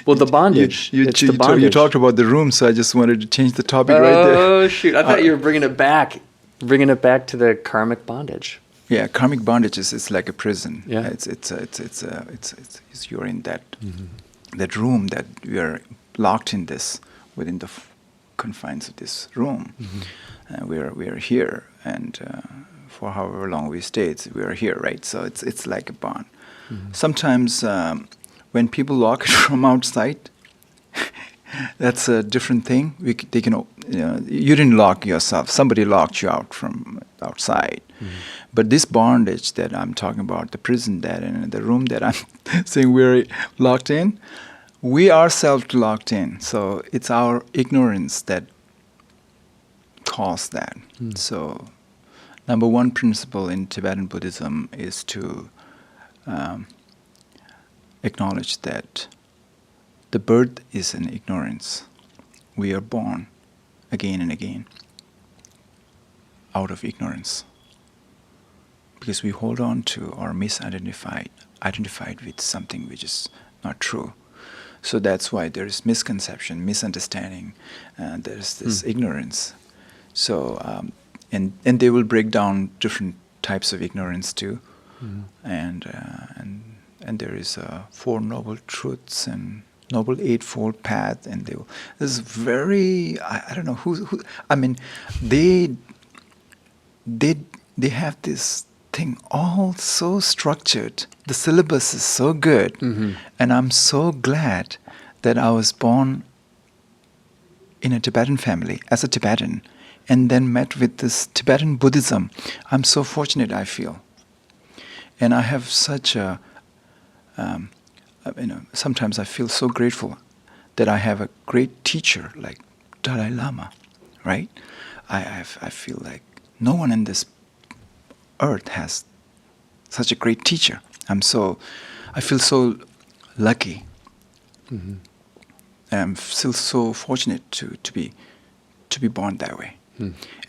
Well, the bondage. It's the bondage. You talked about the room, so I just wanted to change the topic right there. Oh, shoot. I thought you were bringing it back. Bringing it back to the karmic bondage. Yeah, karmic bondage is like a prison. Yeah. It's you're in that that room that we are locked in this within the confines of this room. We are here, and for however long we stay, we are here, right? So it's like a bond. Sometimes when people lock it from outside, that's a different thing. They can, you didn't lock yourself. Somebody locked you out from outside. But this bondage that I'm talking about, the prison that and the room that I'm saying we're locked in, we ourselves locked in. So it's our ignorance that caused that. So number one principle in Tibetan Buddhism is to acknowledge that the birth is an ignorance. We are born again and again out of ignorance because we hold on to or identified with something which is not true. So that's why there is misconception, misunderstanding, and there's this ignorance. So and they will break down different types of ignorance too, and there is Four Noble Truths and Noble Eightfold Path, and this is very I don't know who I mean they have this thing all so structured. The syllabus is so good, and I'm so glad that I was born in a Tibetan family as a Tibetan, and then met with this Tibetan Buddhism. I'm so fortunate, I feel, and I have such a sometimes I feel so grateful that I have a great teacher like Dalai Lama, right? I feel like no one in this earth has such a great teacher. I feel so lucky. And I'm still so fortunate to be born that way.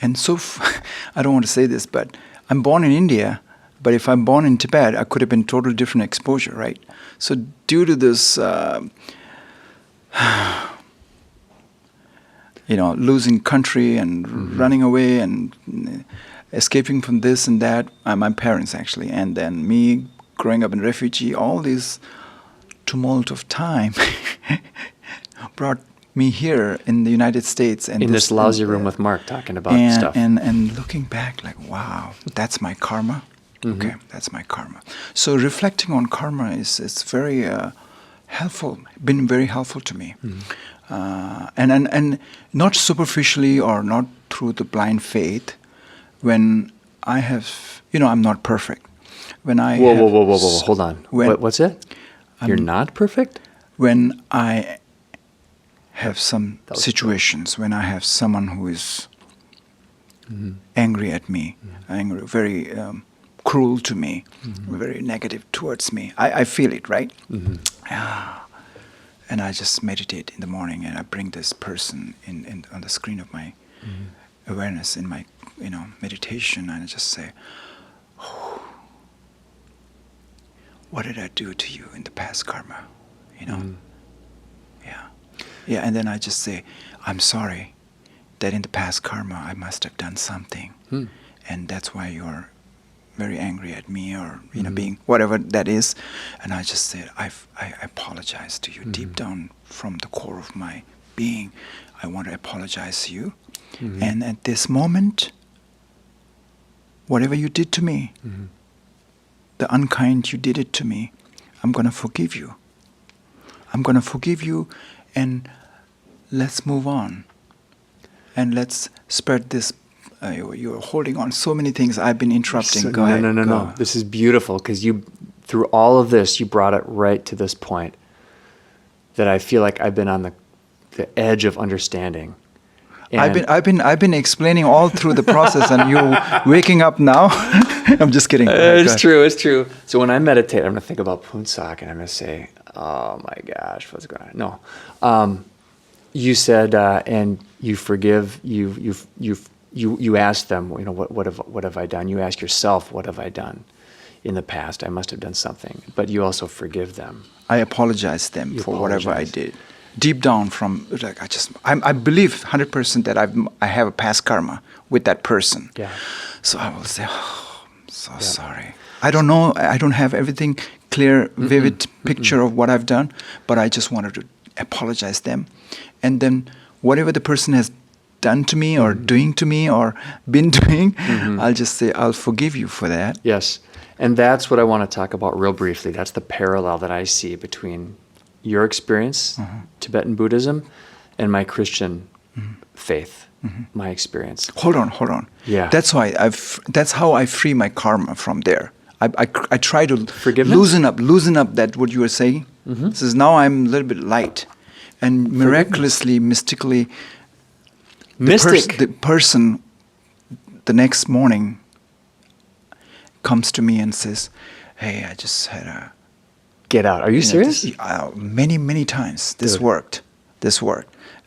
And so, I don't want to say this, but I'm born in India, but if I'm born in Tibet, I could have been totally different exposure, right? So due to this, losing country and running away and escaping from this and that, my parents actually, and then me growing up in refugee, all this tumult of time brought me here in the United States. And in this lousy room with Mark talking about stuff. And looking back, like, wow, that's my karma. Okay, that's my karma. So reflecting on karma is very helpful, been very helpful to me. And not superficially or not through the blind faith. When I have, I'm not perfect. When I Whoa, have, whoa, whoa, whoa, whoa, hold on. When, What's it? You're not perfect? when I have some situations, when I have someone who is angry at me, angry, very cruel to me, very negative towards me, I feel it, right? And I just meditate in the morning, and I bring this person in on the screen of my awareness in my meditation, and I just say, oh, what did I do to you in the past karma? Yeah, and then I just say, I'm sorry that in the past karma I must have done something, and that's why you're very angry at me, or being whatever that is. And I just said, I apologize to you deep down from the core of my being. I want to apologize to you, and at this moment, whatever you did to me, the unkind you did it to me, I'm going to forgive you. I'm going to forgive you, and let's move on. And let's spread this. You're holding on so many things. I've been interrupting. Go ahead. No. This is beautiful, because through all of this, you brought it right to this point that I feel like I've been on the edge of understanding. And I've been explaining all through the process, and you're waking up now. I'm just kidding. It's true. So when I meditate, I'm going to think about Phuntsok, and I'm going to say, "Oh my gosh, what's going on?" No, you said, and you forgive. You ask them, what have I done? You ask yourself, what have I done in the past? I must have done something, but you also forgive them. I apologize them for whatever I did. Deep down, from like I believe 100% that I have a past karma with that person. Yeah. So I will say, oh, I'm so sorry. I don't know. I don't have everything clear, vivid picture of what I've done, but I just wanted to apologize them, and then whatever the person has done to me or doing to me or been doing, I'll just say, I'll forgive you for that. Yes. And that's what I want to talk about real briefly. That's the parallel that I see between your experience, Tibetan Buddhism, and my Christian faith, my experience. Hold on. Yeah. That's how I free my karma from there. I try to Forgiveness? loosen up that what you were saying. Says now I'm a little bit light, and miraculously, mystically, the person the next morning comes to me and says, "Hey, I just had a..." Get out. Are you serious? Many times. This worked.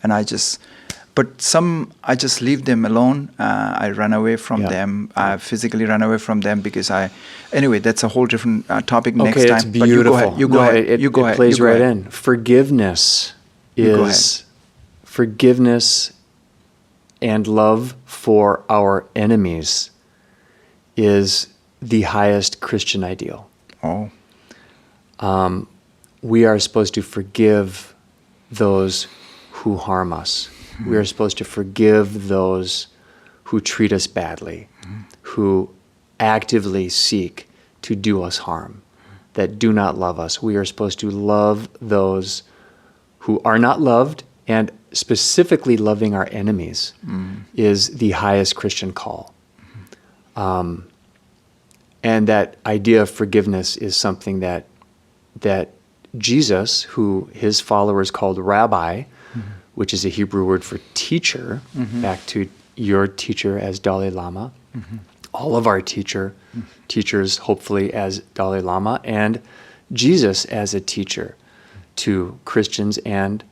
And but some, I just leave them alone. I run away from them. I physically run away from them because anyway, that's a whole different topic next time. Okay, it's beautiful. But you go ahead. It plays right in. Forgiveness is forgiveness and love for our enemies is the highest Christian ideal. Oh. We are supposed to forgive those who harm us. We are supposed to forgive those who treat us badly, who actively seek to do us harm, that do not love us. We are supposed to love those who are not loved, and specifically loving our enemies is the highest Christian call. And that idea of forgiveness is something that Jesus, who his followers called rabbi, which is a Hebrew word for teacher, back to your teacher as Dalai Lama, all of our teachers hopefully as Dalai Lama, and Jesus as a teacher to Christians and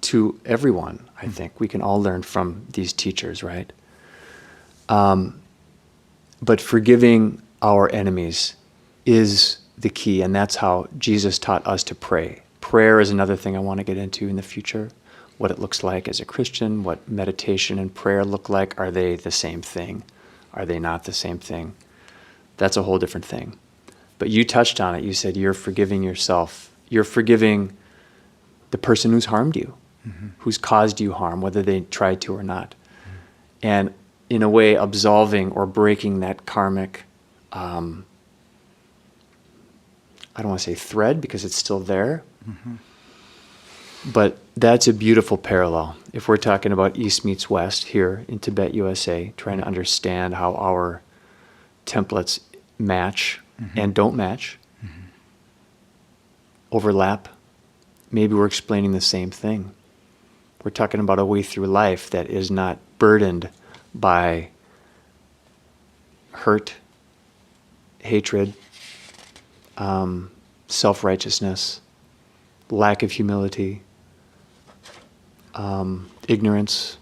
to everyone. I think we can all learn from these teachers, right? But forgiving our enemies is the key, and that's how Jesus taught us to pray. Prayer is another thing I want to get into in the future, what it looks like as a Christian, what meditation and prayer look like. Are they the same thing? Are they not the same thing? That's a whole different thing. But you touched on it. You said you're forgiving yourself. You're forgiving the person who's harmed you, who's caused you harm, whether they tried to or not. And in a way, absolving or breaking that karmic I don't want to say thread because it's still there. But that's a beautiful parallel. If we're talking about East meets West here in Tibet, USA, trying to understand how our templates match and don't match, overlap, maybe we're explaining the same thing. We're talking about a way through life that is not burdened by hurt, hatred, self-righteousness, lack of humility, ignorance.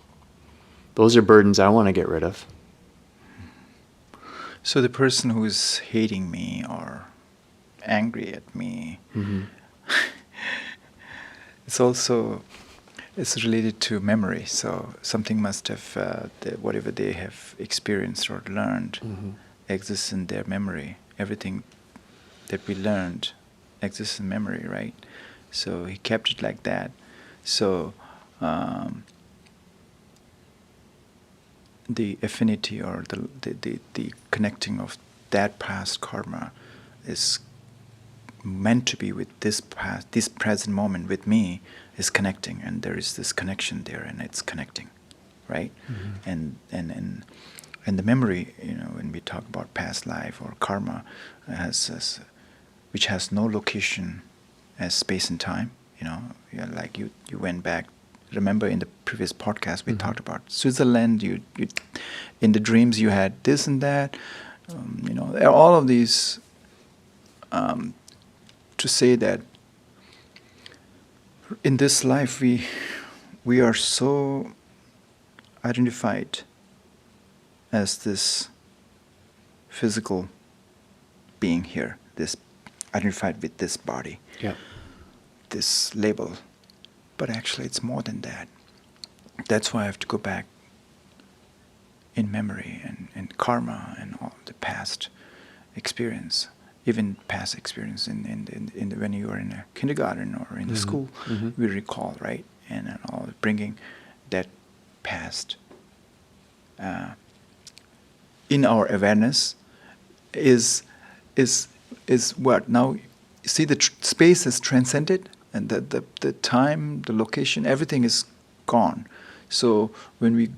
Those are burdens I want to get rid of. So the person who's hating me or angry at me, it's related to memory. So something must have, whatever they have experienced or learned exists in their memory. Everything that we learned exists in memory, right? So he kept it like that. So the affinity or the connecting of that past karma is meant to be with this present moment with me is connecting, and there is this connection there, and it's connecting, right? And the memory, when we talk about past life or karma, which has no location as space and time. Like you went back. Remember in the previous podcast we talked about Switzerland. You in the dreams you had this and that. All of these to say that in this life we are so identified as this physical being here, this identified with this body, this label. But actually it's more than that. That's why I have to go back in memory and karma and all the past experience, even past experience in when you are in a kindergarten or in the school, we recall, right? And all bringing that past in our awareness is what now. See, the space is transcended, and the time, the location, everything is gone. So when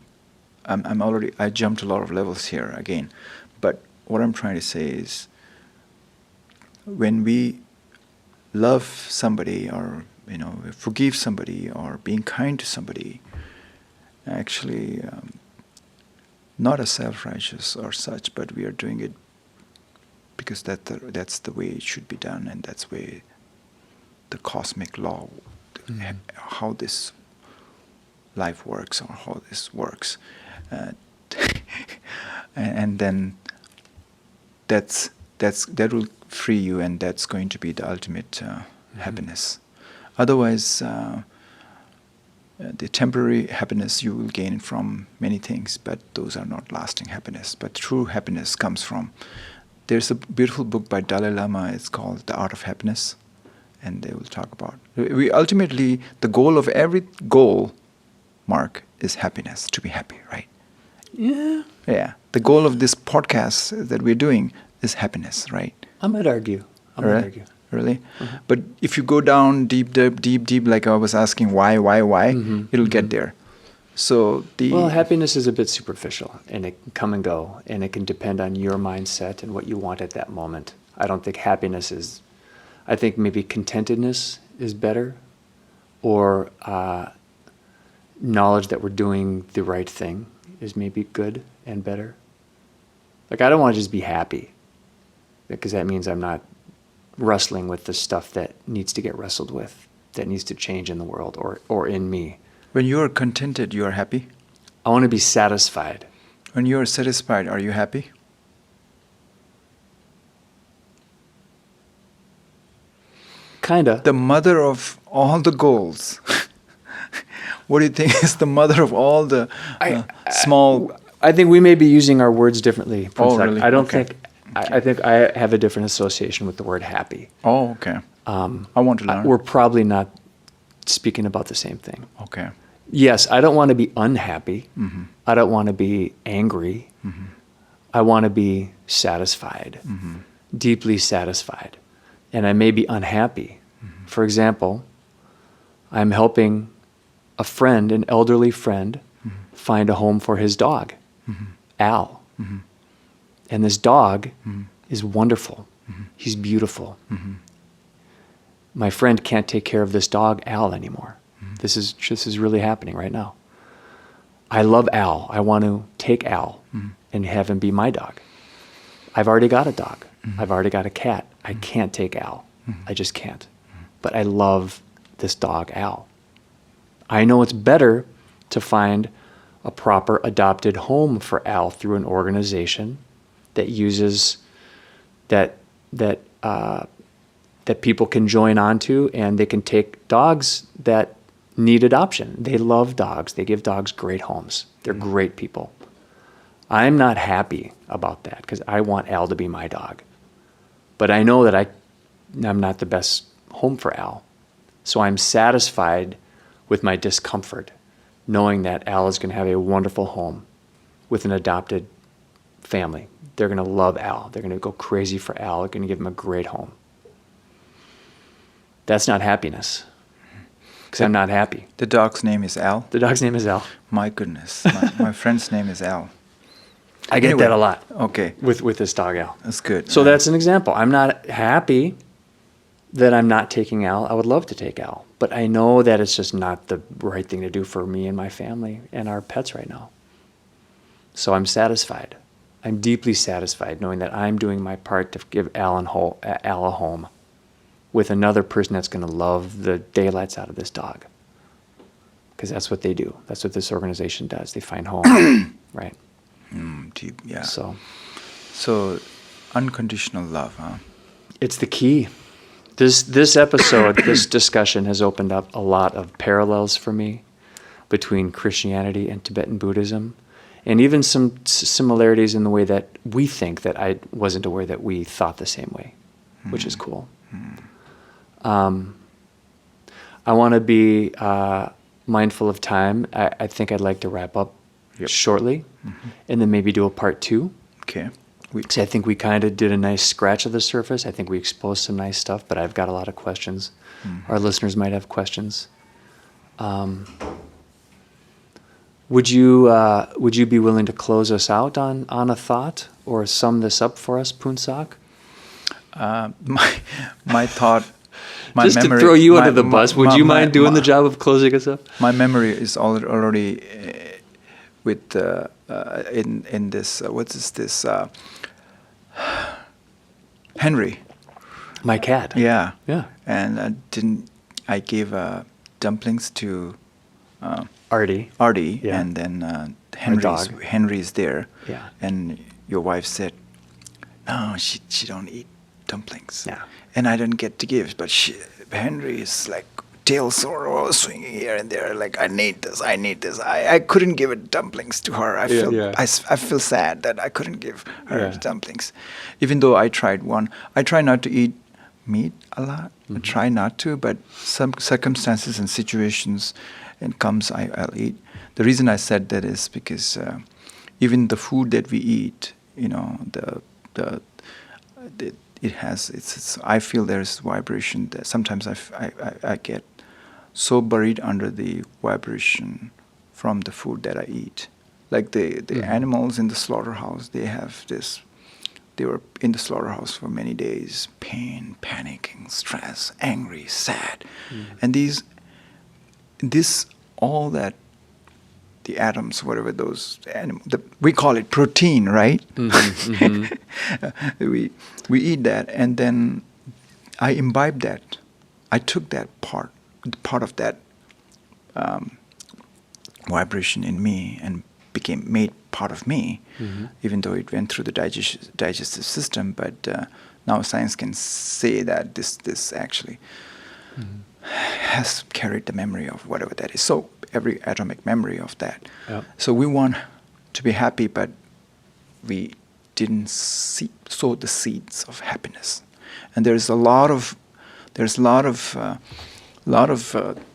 I jumped a lot of levels here again, but what I'm trying to say is, when we love somebody or forgive somebody or being kind to somebody, actually not as self-righteous or such, but we are doing it because that's the way it should be done, and that's the way the cosmic law, how this life works or how this works, and then that will free you, and that's going to be the ultimate happiness. Otherwise, the temporary happiness you will gain from many things, but those are not lasting happiness. But true happiness comes from. There's a beautiful book by Dalai Lama. It's called The Art of Happiness, and they will talk about. We ultimately, the goal of every goal, Mark, is happiness. To be happy, right? Yeah. Yeah. The goal of this podcast that we're doing is happiness, right? I might argue. Really? But if you go down deep, like I was asking, why, it'll get there. So happiness is a bit superficial, and it can come and go, and it can depend on your mindset and what you want at that moment. I don't think happiness is. I think maybe contentedness is better, or knowledge that we're doing the right thing is maybe good and better. Like, I don't want to just be happy, because that means I'm not wrestling with the stuff that needs to get wrestled with, that needs to change in the world or in me. When you are contented, you are happy? I want to be satisfied. When you are satisfied, are you happy? Kinda. The mother of all the goals. What do you think is the mother of all the small... I think we may be using our words differently. Oh, really? I don't Okay. think... I think I have a different association with the word happy. Oh, okay. I want to learn. We're probably not speaking about the same thing. Okay. Yes, I don't want to be unhappy. I don't want to be angry. I want to be satisfied, deeply satisfied. and I may be unhappy. For example, I'm helping a friend, an elderly friend, find a home for his dog, Al. And this dog is wonderful. He's beautiful. My friend can't take care of this dog, Al, anymore. This is really happening right now. I love Al. I want to take Al and have him be my dog. I've already got a dog. I've already got a cat. I can't take Al. I just can't. But I love this dog, Al. I know it's better to find a proper adopted home for Al through an organization that uses that people can join onto, and they can take dogs that need adoption. They love dogs. They give dogs great homes. They're great people. I'm not happy about that because I want Al to be my dog. But I know that I'm not the best home for Al. So I'm satisfied with my discomfort, knowing that Al is going to have a wonderful home with an adopted family. They're going to love Al. They're going to go crazy for Al. They're going to give him a great home. That's not happiness, because I'm not happy. The dog's name is Al? The dog's name is Al. My goodness. My friend's name is Al. I get that a lot. Okay. With this dog, Al. That's good. So that's an example. I'm not happy that I'm not taking Al. I would love to take Al. But I know that it's just not the right thing to do for me and my family and our pets right now. So I'm satisfied. I'm deeply satisfied knowing that I'm doing my part to give Al a home with another person that's going to love the daylights out of this dog. Because that's what they do. That's what this organization does. They find home, right? Deep, yeah. So unconditional love, huh? it's the key. This episode, this discussion has opened up a lot of parallels for me between Christianity and Tibetan Buddhism, and even some similarities in the way that we think, that I wasn't aware that we thought the same way, which is cool. I want to be mindful of time. I think I'd like to wrap up shortly, and then maybe do a part 2. Okay. See, I think we kind of did a nice scratch of the surface. I think we exposed some nice stuff, but I've got a lot of questions. Our listeners might have questions. Would you be willing to close us out on a thought, or sum this up for us, Phuntsok? My thought, my Just memory, to throw you under the bus, would you mind doing the job of closing us up? My memory is already with in this what is this Henry. My cat. Yeah. Yeah. And I gave dumplings to Artie. Yeah. And then Henry's there. Yeah. And your wife said, no, she don't eat dumplings. Yeah. And I didn't get to give, but Henry is like tail sore, swinging here and there, like I need this. I couldn't give it dumplings to her. I feel sad that I couldn't give her dumplings, even though I tried one. I try not to eat meat a lot. I try not to, but some circumstances and situations and comes, I'll eat. The reason I said that is because even the food that we eat, I feel there's vibration that sometimes I get so buried under the vibration from the food that I eat. Like the animals in the slaughterhouse, they were in the slaughterhouse for many days, pain, panicking, stress, angry, sad. And all that, the atoms, whatever those animals, we call it protein, right? We eat that, and then I imbibed that. I took that part of that vibration in me and made part of me, even though it went through the digestive system. But now science can say that this actually has carried the memory of whatever that is. So every atomic memory of that. Yep. So we want to be happy, but we didn't sow the seeds of happiness. And there's a lot of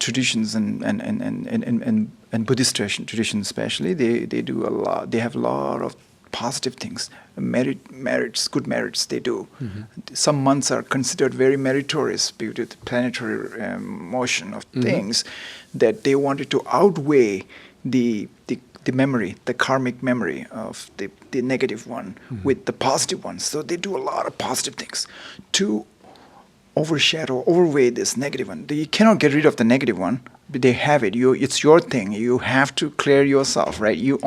traditions and Buddhist traditions especially. They do a lot. They have a lot of positive things, merits, good merits they do. Some months are considered very meritorious due to the planetary motion of things, that they wanted to outweigh the memory, the karmic memory of the negative one with the positive one. So they do a lot of positive things to overweigh this negative one. You cannot get rid of the negative one. They have it. It's your thing. You have to clear yourself, right? You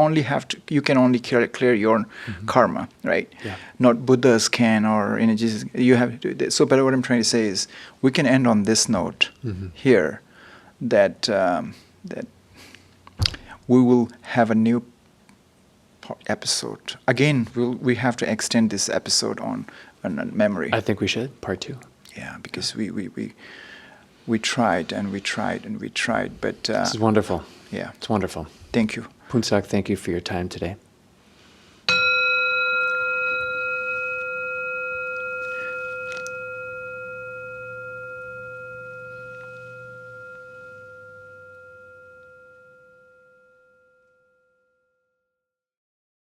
can only clear your karma, right? Yeah. Not Buddhas can, or energies. You have to do this. So, but what I'm trying to say is, we can end on this note here, that that we will have a new episode. Again, we have to extend this episode on memory. I think we should, part 2. Yeah, because we tried and we tried and we tried, but This is wonderful. yeah. It's wonderful. Thank you. Phuntsok, thank you for your time today.